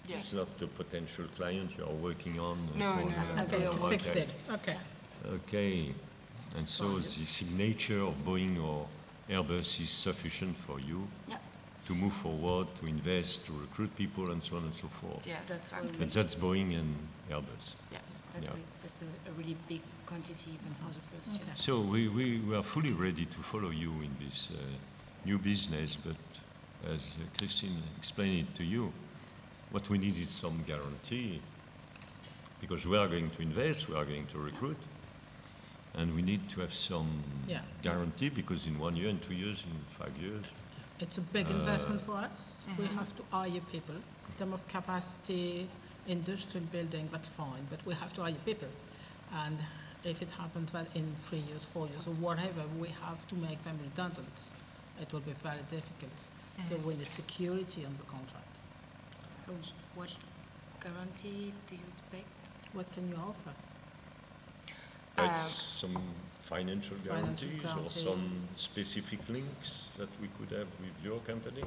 Yes. It's not the potential client you are working on. No, for no, the- no. Okay, to fix Okay. it. Okay. Okay, and so the signature of Boeing or Airbus is sufficient for you Yeah, to move forward, to invest, to recruit people, and so on and so forth. Yes. that's Exactly. what And that's Boeing and Airbus. Yes. That's, Yeah. that's a really big quantity even for the first year. Okay. So we are fully ready to follow you in this new business, but as Christine explained it to you, what we need is some guarantee, because we are going to invest, we are going to recruit, and we need to have some Yeah. guarantee, because in 1 year, in 2 years, in 5 years, It's a big investment for us. We have to hire people. In terms of capacity, industrial building, that's fine, but we have to hire people. And if it happens that in 3 years, 4 years, or whatever, we have to make them redundant. It will be very difficult. So we need security on the contract. So what guarantee do you expect? What can you offer? some financial guarantees or guarantee. some specific links that we could have with your company?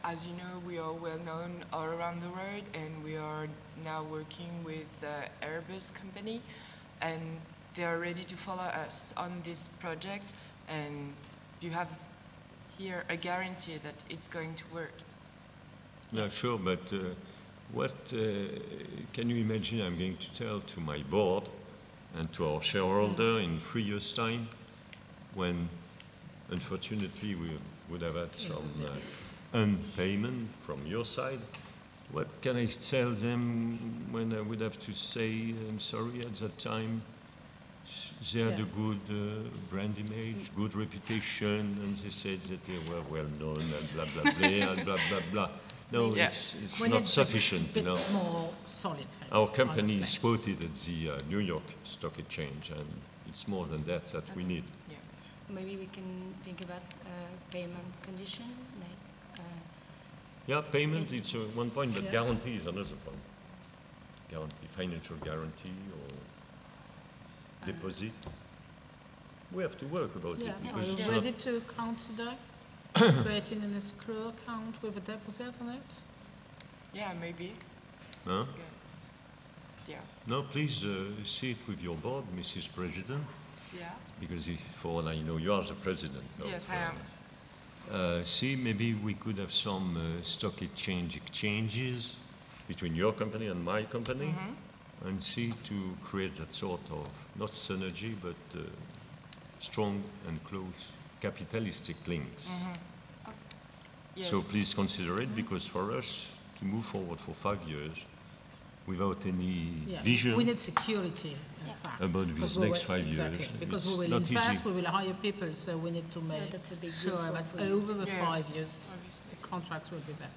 As you know, we are well known all around the world, and we are now working with Airbus company, and they are ready to follow us on this project, and you have here a guarantee that it's going to work. Yeah, sure, but what can you imagine I'm going to tell to my board and to our shareholder in 3 years' time, when unfortunately we would have had some unpayment from your side? What can I tell them when I would have to say, I'm sorry, at that time they had a good brand image, good reputation, and they said that they were well known and blah, blah, blah, and blah, blah, blah. No, it's not sufficient, a bit more solid things, Our company honestly. is quoted at the New York Stock Exchange, and it's more than that we need. Yeah. Maybe we can think about payment condition, like Yeah, payment, it's one point, but guarantee is another point. Guarantee, financial guarantee or deposit. We have to work about it, Are because you it's ready not... to consider creating an escrow account with a deposit on it? Yeah, maybe. Huh? Yeah. No, please see it with your board, Mrs. President, Yeah. because for all I know, you are the president. Yes, I am. See, maybe we could have some stock exchanges between your company and my company, and see to create that sort of, not synergy, but strong and close capitalistic links. Yes. So please consider it, because for us to move forward for 5 years without any vision We need security, in fact. about Because these we next will- 5 years, Exactly, because it's we will not invest, easy. we will hire people, so we need to make that's a big deal sure that for you. over the Yeah. 5 years, Obviously. the contracts will be there.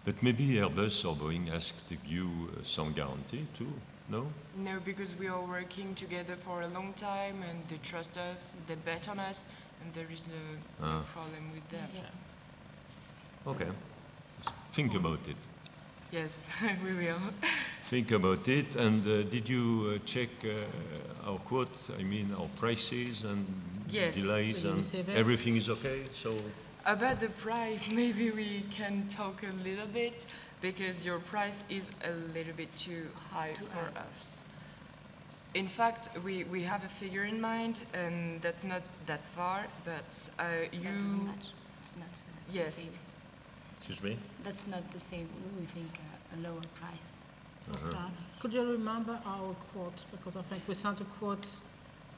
But maybe Airbus or Boeing asked you some guarantee too, no? No, because we are working together for a long time, and they trust us, they bet on us, and there is no problem with them. Okay. Think about it. Yes, we will. Think about it. And did you check our quote, I mean our prices and Yes. delays, So you and receive it? everything is okay? So About the price, maybe we can talk a little bit, because your price is a little bit too high for us. In fact, we have a figure in mind, and that's not that far, but that you... doesn't match. It's not the Yes. same. excuse me? That's not the same. We think a lower price. Could you remember our quote? Because I think we sent a quote,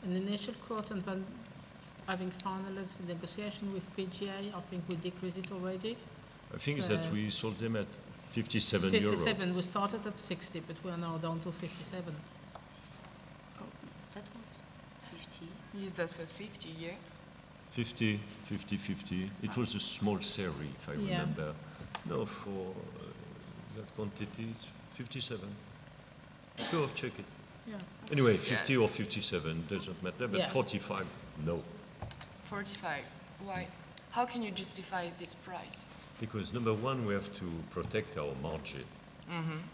an initial quote, and then having finalized the negotiation with PGA, I think we decreased it already. I think So- that we sold them at 57 euro. 57, we started at 60, but we are now down to 57. Oh, that was 50. Yes, that was 50, yeah? 50, 50, 50. It was a small series, if I Yeah. remember. No, for that quantity, it's 57. Sure, check it. Yeah. Anyway, 50 or Yes. 57, doesn't matter, but Yeah. 45, no. 45. Why? How can you justify this price? Because number one, we have to protect our margin.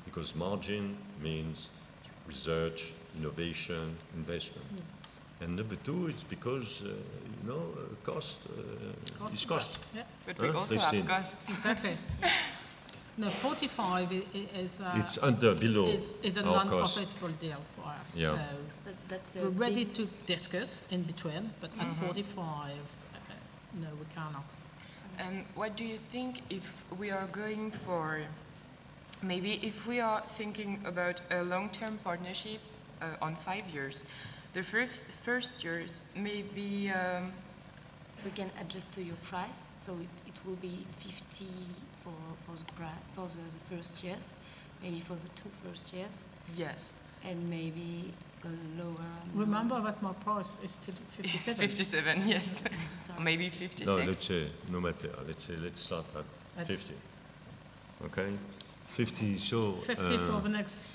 Because margin means research, innovation, investment. And number two, it's because, cost is cost. Yeah, But we Huh, also Christine? have costs. exactly. No, 45 is It's below is a our cost. non-profitable deal for us. Yeah. So But that's a we're ready big, to discuss in between, but at 45, no, we cannot. And what do you think if we are going for, maybe if we are thinking about a long-term partnership on 5 years, the first years maybe, we can adjust to your price, so it will be 50 for the first years, maybe for the 2 first years, yes, and maybe go lower? Remember that my price is still 57. 57, yes. Sorry. Maybe 56. No, let's say, no matter, let's start at 50. Okay? 50, so... 50 for the next...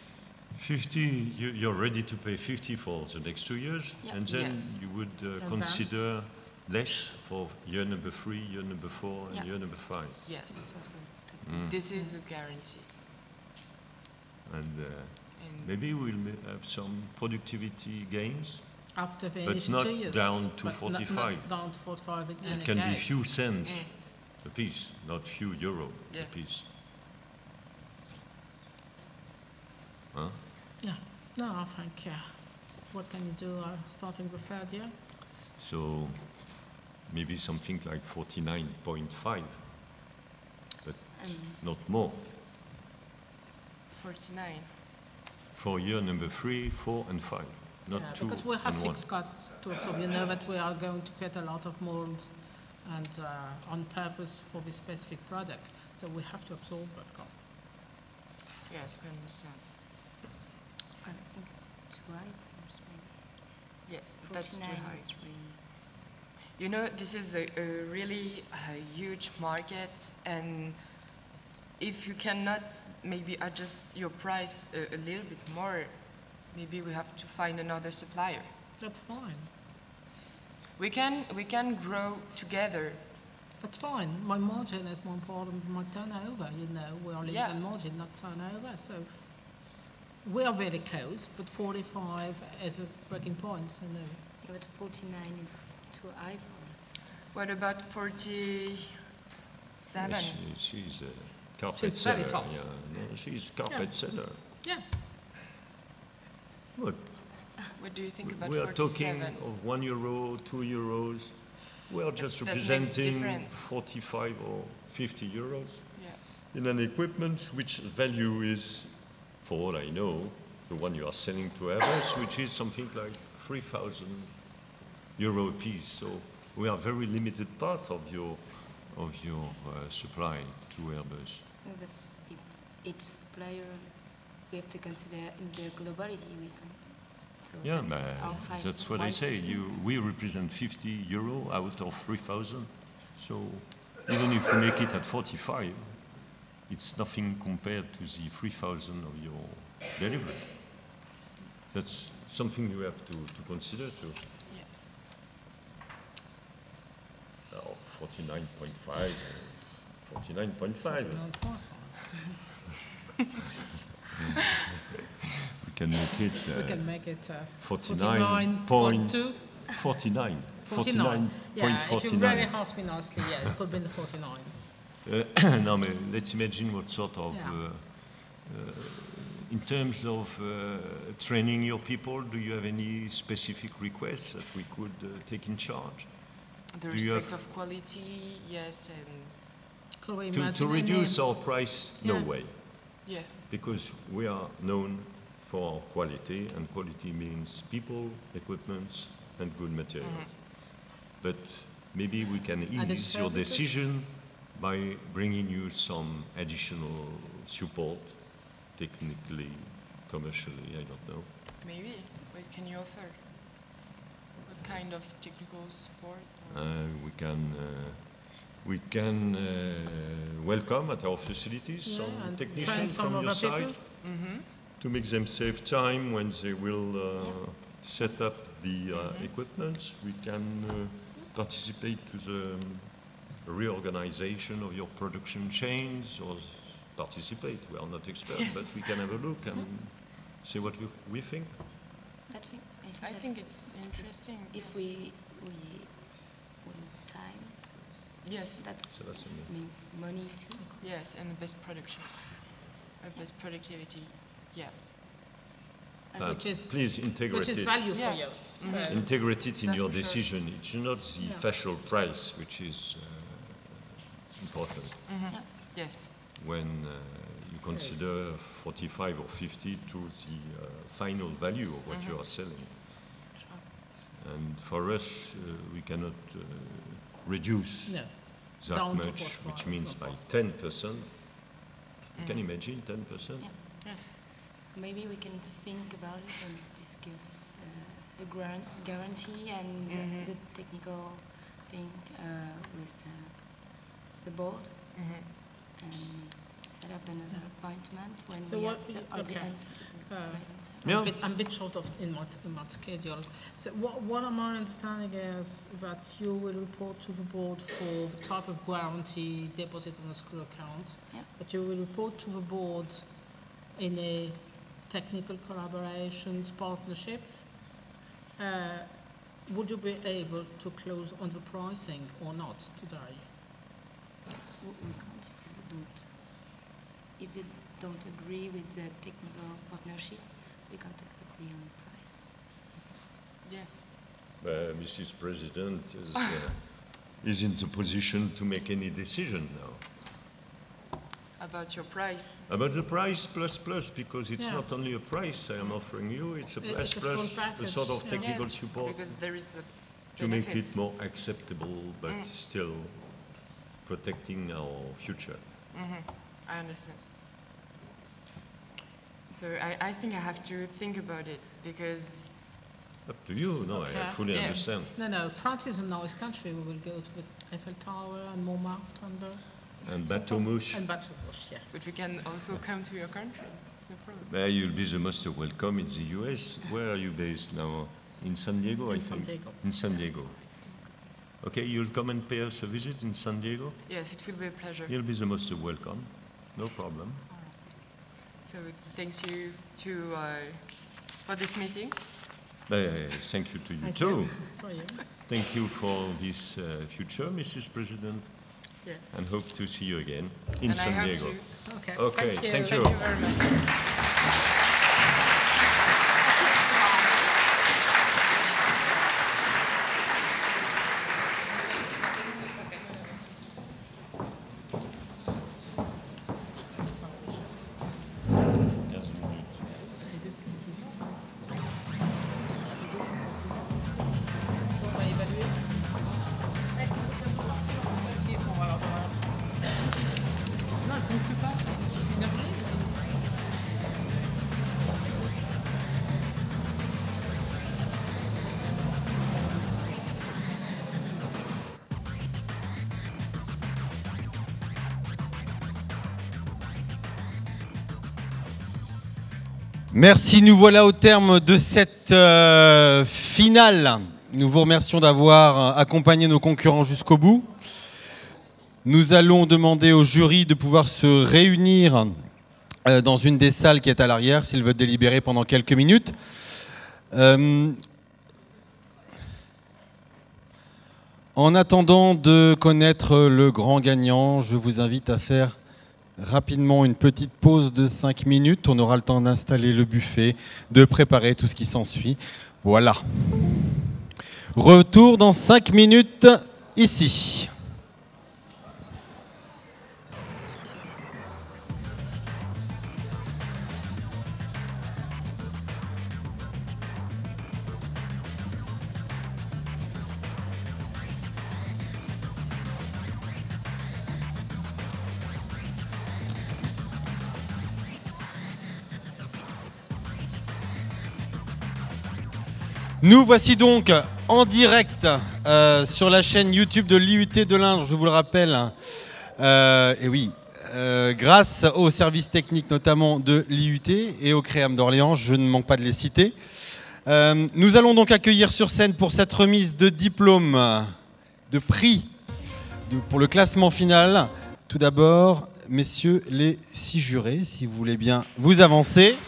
50, you're ready to pay 50 for the next 2 years, Yeah. and then Yes. you would consider less for year number 3, year number 4, and Yeah. year number 5. Yes, That's what we're talking this is a guarantee. And And maybe we'll have some productivity gains. After the But initial not 2 years. down to But not 45. down to 45 in any It can be case. few cents a piece, not few euro Yeah. a piece. Huh? Yeah. No, I think, what can you do starting the third year? So maybe something like 49.5, but not more. 49. For year number 3, 4, and 5, not Yeah, 2 because we have and 1. fixed costs to absorb. You know that we are going to get a lot of molds and on purpose for this specific product. So we have to absorb that cost. Yes, we understand. I think it's too high for us, maybe. Yes, that's too 49 high. is really... You know, this is a really huge market, and if you cannot maybe adjust your price a little bit more, maybe we have to find another supplier. That's fine. We can grow together. That's fine. My margin is more important than my turnover. You know, we are living Yeah. on margin, not turnover. So we are very close, but 45 is a breaking point. So no. Yeah, but 49 is too high for us. What about 47? She's a carpet She's seller. very tough. Yeah, no, she's carpet Yeah. seller. Yeah. Look, What do you think about we are 47? talking of €1, €2. We are just That makes representing difference. 45 or 50 euros Yeah. in an equipment which value is, for all I know, the one you are selling to Airbus, which is something like 3,000 euro a piece. So we are very limited part of your supply to Airbus. No, but each supplier, we have to consider in the globality we can. So Yeah, that's but our that's what I say. 5%. We represent 50 euro out of 3,000. So even if we make it at 45, it's nothing compared to the 3,000 of your delivery. That's something you have to consider too. Yes. 49.5, 49.5. We can make it. We can make it 49.2. 49. 49. Yeah, if you really ask me nicely, yeah, it could be in the 49. No, but let's imagine what sort of, in terms of training your people, do you have any specific requests that we could take in charge? The Do you respect have- of quality, yes, and Could we To imagine reduce any- our price, no Yeah. way, yeah. because we are known for our quality, and quality means people, equipments, and good materials. But maybe we can Added ease your services? decision by bringing you some additional support, technically, commercially, I don't know. Maybe. What can you offer? What kind of technical support? We can welcome at our facilities Yeah, some and train technicians some from of your our side people? to make them save time when they will set up the equipment. We can participate to the reorganization of your production chains, or participate. We are not experts, but we can have a look and see what we think. I think it's interesting. If yes. we win time, Yes, that's So that's what I I mean, money too. yes, and the best production, best productivity, yes. Which is- Please integrate Which is it. value Yeah. for you. So- Integrate it in That's your for sure. decision. It's not the official price which is important Yes, when you consider 45 or 50 to the final value of what you are selling. And for us, we cannot reduce No. that Down to much, 45, which it's means not by possible. 10%. You can imagine 10%? Yeah. yes. So maybe we can think about it and discuss the guarantee and the technical thing with the board and set up another appointment when we have the answer. I'm a bit short of in my schedule. So what am I understanding is that you will report to the board for the type of guarantee deposit on the school account, but you will report to the board in a technical collaborations partnership. Would you be able to close on the pricing or not today? We can't if they don't agree with the technical partnership, we can't agree on the price. Yes. Mrs. President is in the position to make any decision now. About your price? About the price plus, because it's not only a price I am offering you, it's a plus a sort of technical support because there is to make it more acceptable, but still protecting our future. I understand. So I think I have to think about it because... Up to you, no, I fully understand. No, France is a nice country. We will go to the Eiffel Tower and Montmartre and Bateau Mouche. And Bateau Mouche, yeah. But we can also come to your country, it's no problem. You'll be the most welcome in the US. Where are you based now? In San Diego, I think? In San Diego. Okay, you'll come and pay us a visit in San Diego? Yes, it will be a pleasure. You'll be the most welcome. No problem. So thanks you for this meeting. Thank you to you too. Thank you for this future, Mrs. President. Yes. And hope to see you again in San Diego. Okay, thank you. Thank you very much. Merci, nous voilà au terme de cette finale. Nous vous remercions d'avoir accompagné nos concurrents jusqu'au bout. Nous allons demander au jury de pouvoir se réunir dans une des salles qui est à l'arrière, s'ils veulent délibérer pendant quelques minutes. En attendant de connaître le grand gagnant, je vous invite à faire rapidement une petite pause de 5 minutes. On aura le temps d'installer le buffet, de préparer tout ce qui s'ensuit. Voilà. Retour dans 5 minutes ici. Nous voici donc en direct sur la chaîne YouTube de l'IUT de l'Indre, je vous le rappelle. Et oui, grâce aux services techniques notamment de l'IUT et au CREAM d'Orléans, je ne manque pas de les citer. Nous allons donc accueillir sur scène pour cette remise de diplôme, de prix pour le classement final. Tout d'abord, messieurs les 6 jurés, si vous voulez bien vous avancer.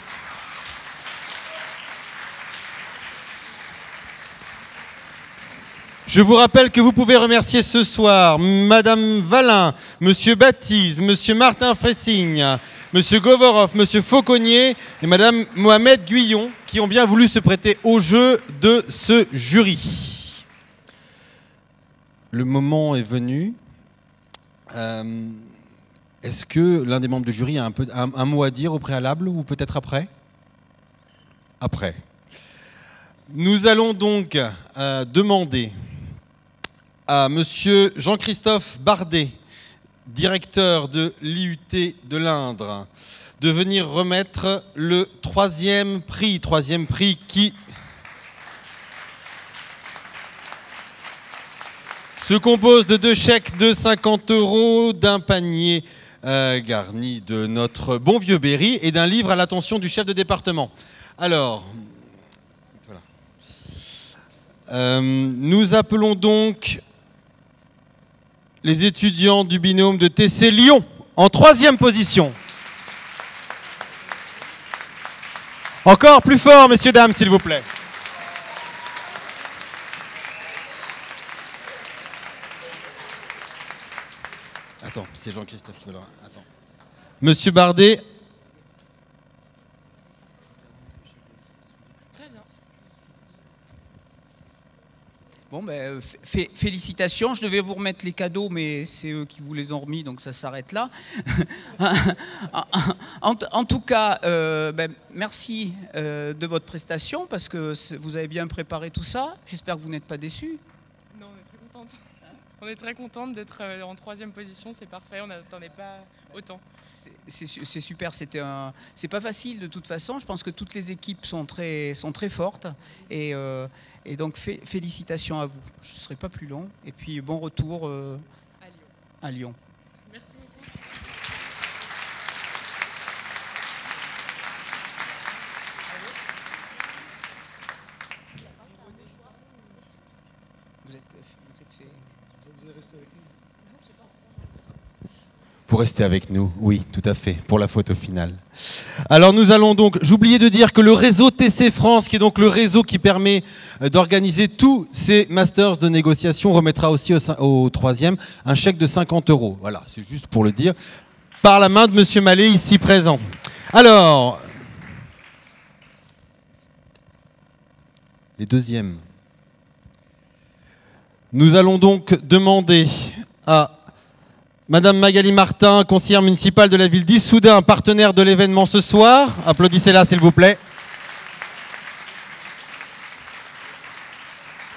Je vous rappelle que vous pouvez remercier ce soir Madame Valin, Monsieur Baptiste, Monsieur Martin Fressigne, Monsieur Govorov, Monsieur Fauconnier et Madame Mohamed Guyon qui ont bien voulu se prêter au jeu de ce jury. Le moment est venu. Est-ce que l'un des membres du jury a un mot à dire au préalable ou peut-être après? Après. Nous allons donc demander à Monsieur Jean-Christophe Bardet directeur de l'IUT de l'Indre, de venir remettre le troisième prix qui se compose de 2 chèques de 50 €, d'un panier garni de notre bon vieux Berry et d'un livre à l'attention du chef de département. Alors, voilà. Nous appelons donc les étudiants du binôme de TC Lyon en 3e position. Encore plus fort, messieurs, dames, s'il vous plaît. Attends, c'est Jean-Christophe qui veut leur... Attends. Monsieur Bardet. Très bien. Bon, ben, félicitations. Je devais vous remettre les cadeaux, mais c'est eux qui vous les ont remis, donc ça s'arrête là. En tout cas, ben, merci de votre prestation, parce que vous avez bien préparé tout ça. J'espère que vous n'êtes pas déçus. Non, on est très contente. On est très contente d'être en 3e position, c'est parfait, on n'attendait pas autant. C'est super, c'est pas facile de toute façon. Je pense que toutes les équipes sont très fortes et donc félicitations à vous. Je ne serai pas plus long et puis bon retour à Lyon. Merci beaucoup. Vous restez avec nous, oui, tout à fait, pour la photo finale. Alors nous allons donc, j'oubliais de dire que le réseau TC France, qui est donc le réseau qui permet d'organiser tous ces masters de négociation, remettra aussi au 3e un chèque de 50 €. Voilà, c'est juste pour le dire, par la main de Monsieur Mallet, ici présent. Alors, les deuxièmes. Nous allons donc demander à Madame Magali Martin, conseillère municipale de la ville d'Issoudun, partenaire de l'événement ce soir. Applaudissez-la, s'il vous plaît.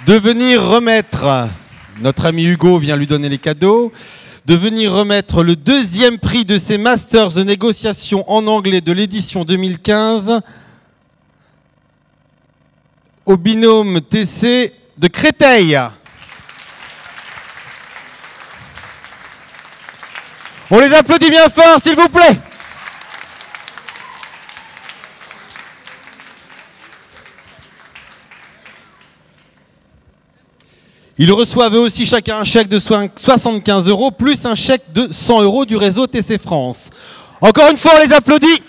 De venir remettre, notre ami Hugo vient lui donner les cadeaux, de venir remettre le 2e prix de ces masters de négociation en anglais de l'édition 2015 au binôme TC de Créteil. On les applaudit bien fort, s'il vous plaît. Ils reçoivent eux aussi chacun un chèque de 75 € plus un chèque de 100 € du réseau TC France. Encore une fois, on les applaudit.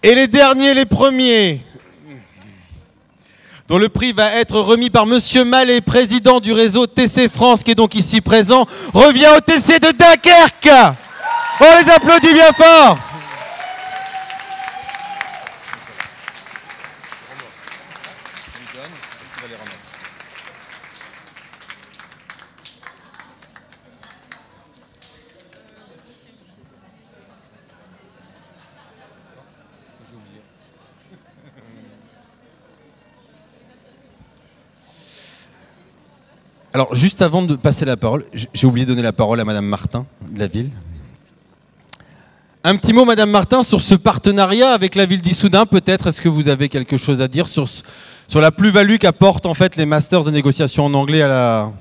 Et les derniers, les premiers, dont le prix va être remis par Monsieur Mallet, président du réseau TC France, qui est donc ici présent, revient au TC de Dunkerque. On les applaudit bien fort. Alors, juste avant de passer la parole, j'ai oublié de donner la parole à Madame Martin de la ville. Un petit mot, Madame Martin, sur ce partenariat avec la ville d'Issoudun, peut-être. Est-ce que vous avez quelque chose à dire sur la plus-value qu'apportent en fait les masters de négociation en anglais à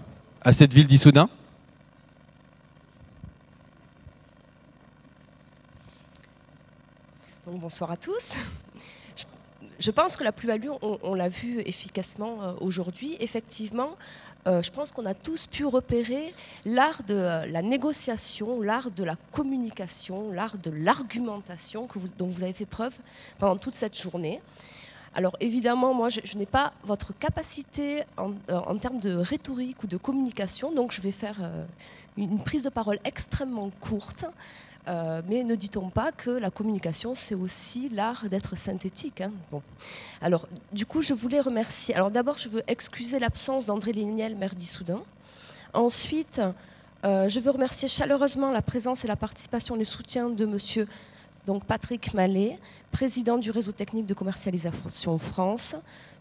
cette ville d'Issoudun? Donc, bonsoir à tous. Je pense que la plus-value, on l'a vu efficacement aujourd'hui. Effectivement, je pense qu'on a tous pu repérer l'art de la négociation, l'art de la communication, l'art de l'argumentation dont vous avez fait preuve pendant toute cette journée. Alors évidemment, moi, je n'ai pas votre capacité en termes de rhétorique ou de communication, donc je vais faire une prise de parole extrêmement courte. Mais ne dit-on pas que la communication, c'est aussi l'art d'être synthétique, hein. Bon. Alors, du coup, je voulais remercier... Alors d'abord, je veux excuser l'absence d'André Léniel, maire d'Issoudun. Ensuite, je veux remercier chaleureusement la présence et la participation et le soutien de monsieur donc Patrick Mallet, président du réseau technique de commercialisation France,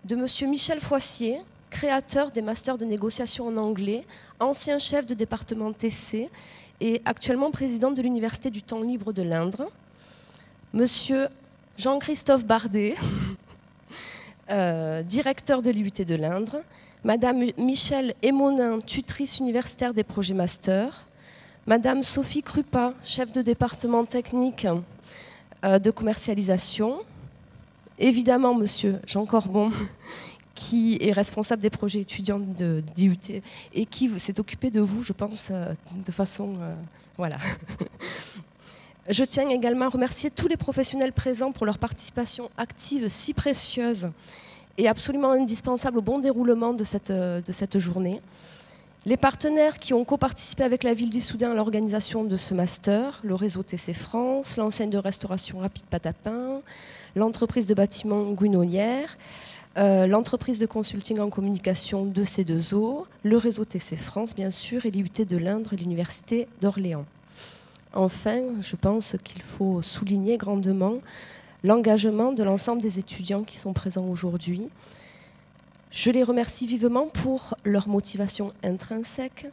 de monsieur Michel Foissier, créateur des masters de négociation en anglais, ancien chef de département TC et actuellement président de l'Université du temps libre de l'Indre, monsieur Jean-Christophe Bardet, directeur de l'IUT de l'Indre, madame Michèle Émonin, tutrice universitaire des projets master, madame Sophie Krupa, chef de département technique de commercialisation, évidemment monsieur Jean Corbon, qui est responsable des projets étudiants de d'IUT et qui s'est occupé de vous, je pense, de façon... voilà. Je tiens également à remercier tous les professionnels présents pour leur participation active si précieuse et absolument indispensable au bon déroulement de cette journée. Les partenaires qui ont co-participé avec la ville d'Issoudun à l'organisation de ce master, le réseau TC France, l'enseigne de restauration rapide Patapin, l'entreprise de bâtiment Guinolière, l'entreprise de consulting en communication de C2O, le réseau TC France, bien sûr, et l'IUT de l'Indre et l'Université d'Orléans. Enfin, je pense qu'il faut souligner grandement l'engagement de l'ensemble des étudiants qui sont présents aujourd'hui. Je les remercie vivement pour leur motivation intrinsèque,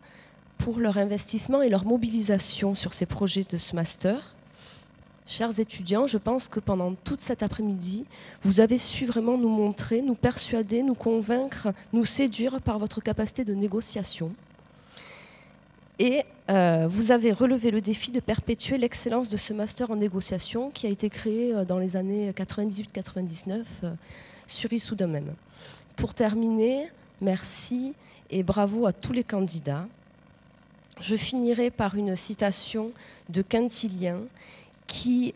pour leur investissement et leur mobilisation sur ces projets de ce master. Chers étudiants, je pense que pendant toute cet après-midi, vous avez su vraiment nous montrer, nous persuader, nous convaincre, nous séduire par votre capacité de négociation. Et vous avez relevé le défi de perpétuer l'excellence de ce master en négociation qui a été créé dans les années 98-99 sur Issoudun même. Pour terminer, merci et bravo à tous les candidats. Je finirai par une citation de Quintilien qui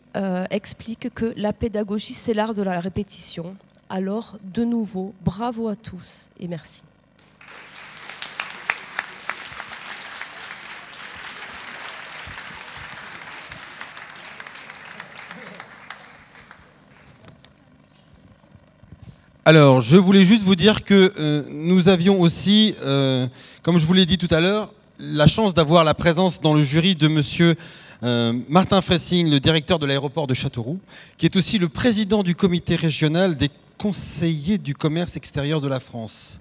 explique que la pédagogie, c'est l'art de la répétition. Alors, de nouveau, bravo à tous et merci. Alors, je voulais juste vous dire que nous avions aussi, comme je vous l'ai dit tout à l'heure, la chance d'avoir la présence dans le jury de monsieur Martin Fressing, le directeur de l'aéroport de Châteauroux, qui est aussi le président du comité régional des conseillers du commerce extérieur de la France.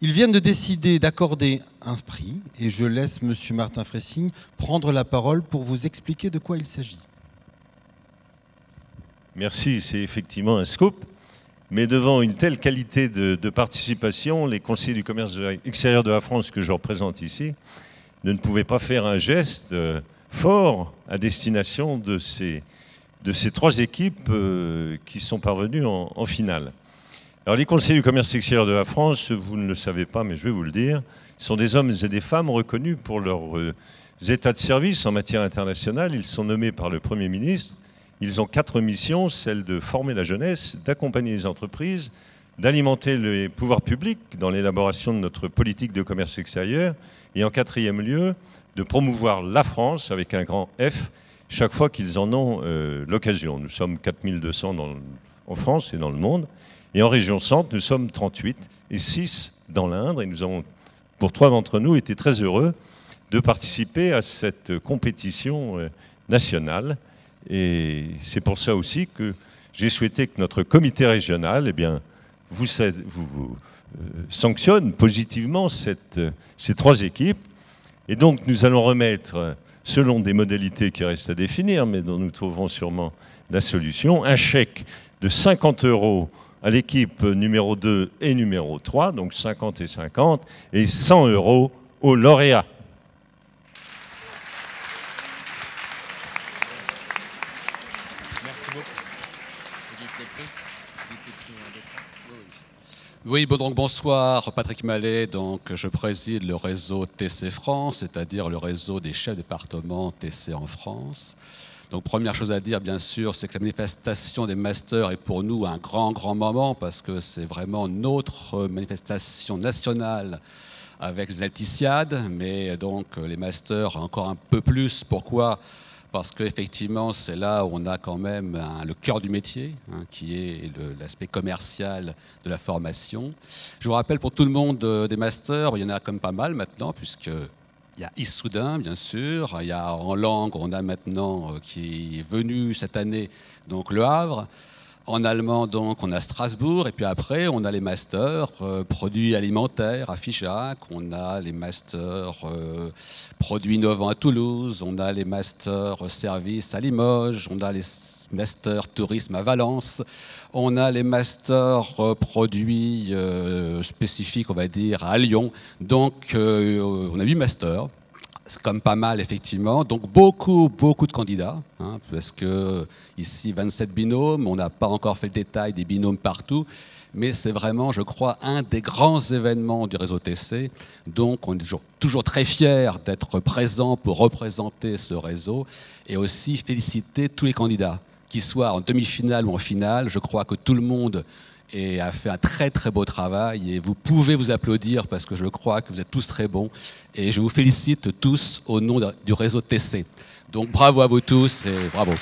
Ils viennent de décider d'accorder un prix et je laisse monsieur Martin Fressing prendre la parole pour vous expliquer de quoi il s'agit. Merci, c'est effectivement un scoop. Mais devant une telle qualité de participation, les conseillers du commerce extérieur de la France que je représente ici ne pouvaient pas faire un geste fort à destination de ces trois équipes qui sont parvenues en finale. Alors les conseillers du commerce extérieur de la France, vous ne le savez pas, mais je vais vous le dire, sont des hommes et des femmes reconnus pour leurs états de service en matière internationale. Ils sont nommés par le Premier ministre. Ils ont 4 missions, celle de former la jeunesse, d'accompagner les entreprises, d'alimenter les pouvoirs publics dans l'élaboration de notre politique de commerce extérieur et en 4e lieu, de promouvoir la France avec un grand F chaque fois qu'ils en ont l'occasion. Nous sommes 4200 en France et dans le monde. Et en région centre, nous sommes 38 et 6 dans l'Indre. Et nous avons, pour 3 d'entre nous, été très heureux de participer à cette compétition nationale. Et c'est pour ça aussi que j'ai souhaité que notre comité régional vous sanctionne positivement ces 3 équipes. Et donc nous allons remettre, selon des modalités qui restent à définir, mais dont nous trouverons sûrement la solution, un chèque de 50 € à l'équipe numéro 2 et numéro 3, donc 50 et 50, et 100 € aux lauréats. Oui, bon, donc bonsoir, Patrick Mallet, donc je préside le réseau TC France, c'est-à-dire le réseau des chefs de département TC en France. Donc première chose à dire, bien sûr, c'est que la manifestation des masters est pour nous un grand moment parce que c'est vraiment notre manifestation nationale avec les alticiades, mais donc les masters encore un peu plus. Pourquoi ? Parce qu'effectivement, c'est là où on a quand même le cœur du métier, qui est l'aspect commercial de la formation. Je vous rappelle pour tout le monde des masters, il y en a comme pas mal maintenant, puisque Il y a Issoudun, bien sûr. Il y a en langue, on a maintenant qui est venu cette année, donc Le Havre. En allemand, donc, on a Strasbourg. Et puis après, on a les masters produits alimentaires à Figeac. On a les masters produits innovants à Toulouse. On a les masters services à Limoges. On a les masters tourisme à Valence. On a les masters produits spécifiques, on va dire, à Lyon. Donc, on a 8 masters. C'est comme pas mal, effectivement. Donc, beaucoup de candidats, hein, parce que ici, 27 binômes. On n'a pas encore fait le détail des binômes partout. Mais c'est vraiment, je crois, un des grands événements du réseau TC. Donc, on est toujours très fiers d'être présents pour représenter ce réseau et aussi féliciter tous les candidats, qu'ils soient en demi-finale ou en finale. Je crois que tout le monde a fait un très beau travail et vous pouvez vous applaudir parce que je crois que vous êtes tous très bons et je vous félicite tous au nom du réseau TC. Donc bravo à vous tous et bravo.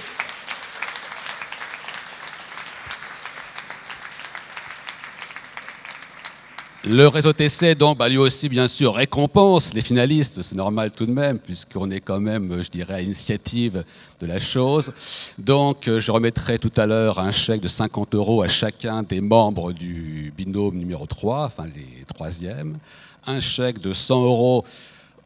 Le réseau TC, donc, lui aussi, bien sûr, récompense les finalistes. C'est normal tout de même, puisqu'on est quand même, je dirais, à l'initiative de la chose. Donc, je remettrai tout à l'heure un chèque de 50 € à chacun des membres du binôme numéro 3, enfin les troisièmes. Un chèque de 100 €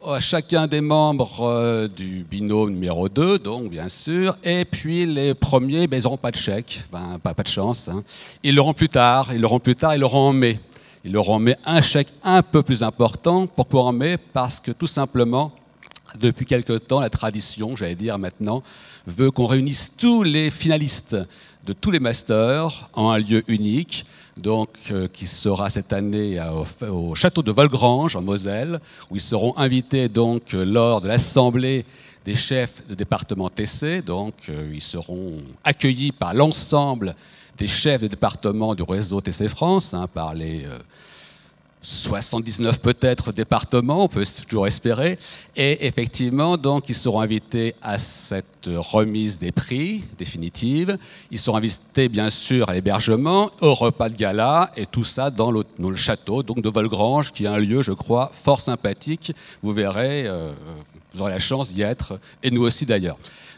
à chacun des membres du binôme numéro 2, donc, bien sûr. Et puis, les premiers, ils n'auront pas de chèque, pas de chance. Hein. Ils l'auront plus tard, ils l'auront en mai. Il leur en met un chèque un peu plus important. Pourquoi en mai? Parce que tout simplement, depuis quelque temps, la tradition, j'allais dire maintenant, veut qu'on réunisse tous les finalistes de tous les masters en un lieu unique, donc qui sera cette année au château de Volgrange, en Moselle, où ils seront invités donc lors de l'assemblée des chefs de département TC. Donc ils seront accueillis par l'ensemble des chefs de département du réseau TC France, hein, par les 79 peut-être départements, on peut toujours espérer. Et effectivement, donc, ils seront invités à cette remise des prix définitive. Ils seront invités, bien sûr, à l'hébergement, au repas de gala, et tout ça dans le château donc, de Volgrange, qui est un lieu, je crois, fort sympathique. Vous verrez, vous aurez la chance d'y être, et nous aussi d'ailleurs.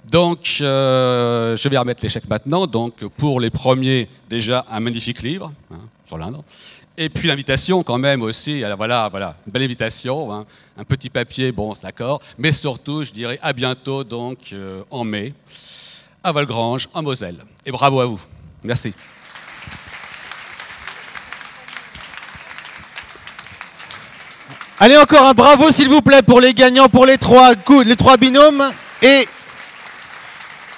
Donc, je vais remettre les chèques maintenant. Donc, pour les premiers, déjà, un magnifique livre, hein, sur l'Indre. Et puis l'invitation quand même aussi, voilà, une belle invitation, hein, un petit papier, bon, c'est d'accord. Mais surtout, je dirais à bientôt, donc, en mai, à Volgrange, en Moselle. Et bravo à vous. Merci. Allez, encore un bravo, s'il vous plaît, pour les gagnants, pour les trois binômes. Et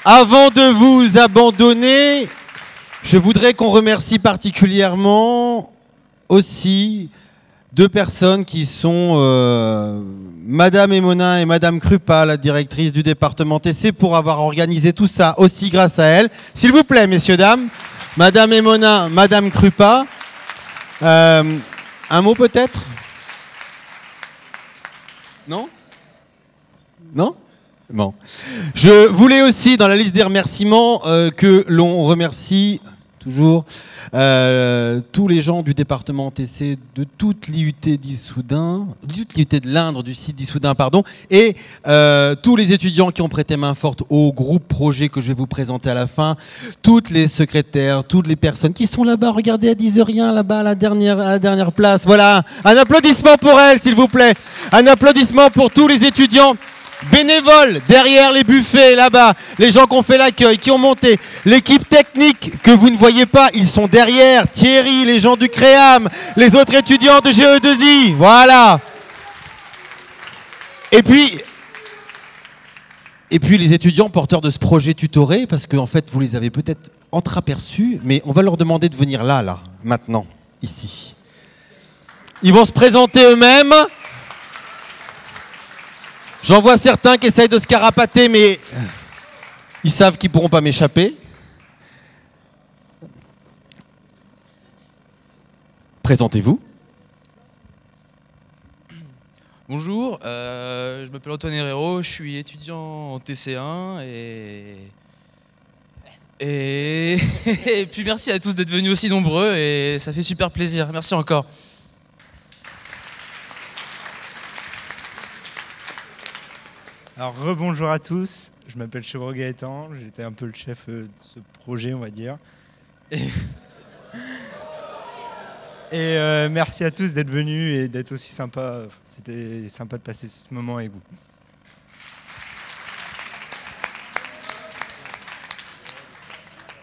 avant de vous abandonner, je voudrais qu'on remercie particulièrement aussi 2 personnes qui sont Madame Emonin et Madame Krupa, la directrice du département TC, pour avoir organisé tout ça aussi grâce à elles. S'il vous plaît, messieurs, dames, Madame Emonin, Madame Krupa. Un mot peut-être? Non? Non? Bon. Je voulais aussi, dans la liste des remerciements, que l'on remercie toujours tous les gens du département TC de toute l'IUT d'Issoudun, toute l'IUT de l'Indre, du site d'Issoudun, pardon, et tous les étudiants qui ont prêté main forte au groupe projet que je vais vous présenter à la fin, toutes les secrétaires, toutes les personnes qui sont là-bas, regardez, elles disent rien là-bas à la dernière place. Voilà, un applaudissement pour elles, s'il vous plaît. Un applaudissement pour tous les étudiants bénévoles derrière les buffets là-bas, les gens qui ont fait l'accueil, qui ont monté, l'équipe technique que vous ne voyez pas, ils sont derrière, Thierry, les gens du Créam, les autres étudiants de GE2I, voilà. Et puis les étudiants porteurs de ce projet tutoré, parce qu'en fait vous les avez peut-être entreaperçus, mais on va leur demander de venir là, maintenant, ici. Ils vont se présenter eux-mêmes. J'en vois certains qui essayent de se carapater, mais ils savent qu'ils ne pourront pas m'échapper. Présentez-vous. Bonjour, je m'appelle Antoine Herrero, je suis étudiant en TC1 et puis merci à tous d'être venus aussi nombreux et ça fait super plaisir. Merci encore. Alors, rebonjour à tous, je m'appelle Chevreau Gaëtan, j'étais un peu le chef de ce projet, on va dire. Et merci à tous d'être venus et d'être aussi sympas. C'était sympa de passer ce moment avec vous.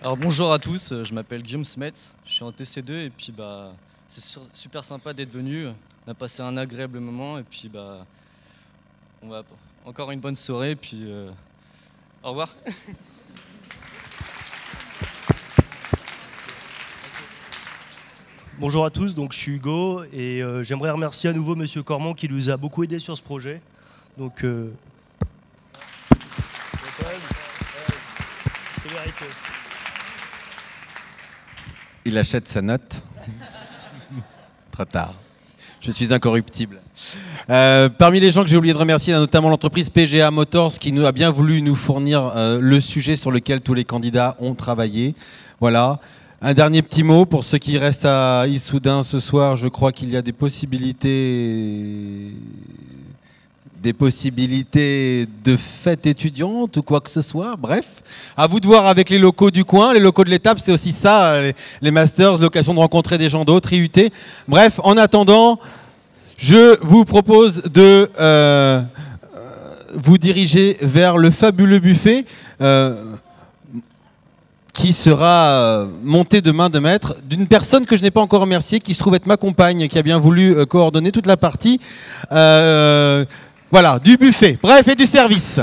Alors bonjour à tous, je m'appelle Guillaume Smets, je suis en TC2 et puis bah c'est super sympa d'être venu. On a passé un agréable moment et puis bah on va encore une bonne soirée et puis au revoir. Bonjour à tous, donc je suis Hugo et j'aimerais remercier à nouveau Monsieur Cormon qui nous a beaucoup aidé sur ce projet. Donc c'est vérité. Il achète sa note. Trop tard. Je suis incorruptible. Parmi les gens que j'ai oublié de remercier, il y a notamment l'entreprise PGA Motors qui nous a bien voulu nous fournir le sujet sur lequel tous les candidats ont travaillé. Voilà. Un dernier petit mot pour ceux qui restent à Issoudun ce soir. Je crois qu'il y a des possibilités de fête étudiante ou quoi que ce soit. Bref, à vous de voir avec les locaux du coin. Les locaux de l'étape, c'est aussi ça, les masters, l'occasion de rencontrer des gens d'autres, IUT. Bref, en attendant, je vous propose de vous diriger vers le fabuleux buffet qui sera monté de main de maître d'une personne que je n'ai pas encore remerciée, qui se trouve être ma compagne, qui a bien voulu coordonner toute la partie voilà, du buffet, bref, et du service.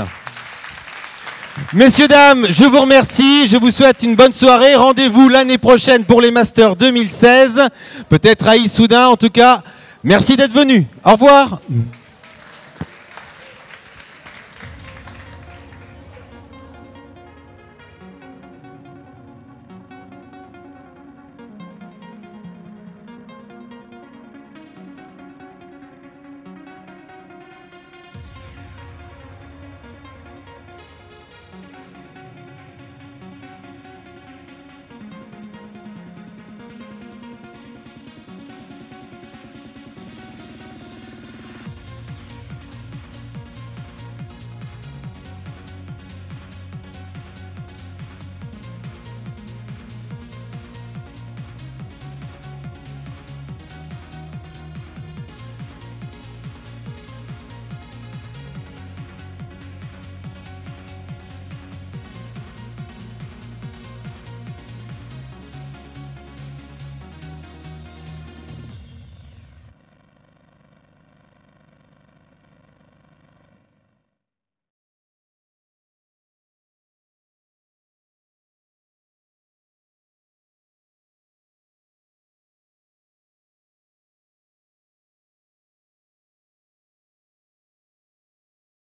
Messieurs, dames, je vous remercie, je vous souhaite une bonne soirée. Rendez-vous l'année prochaine pour les Masters 2016, peut-être à Issoudun. En tout cas, merci d'être venus. Au revoir.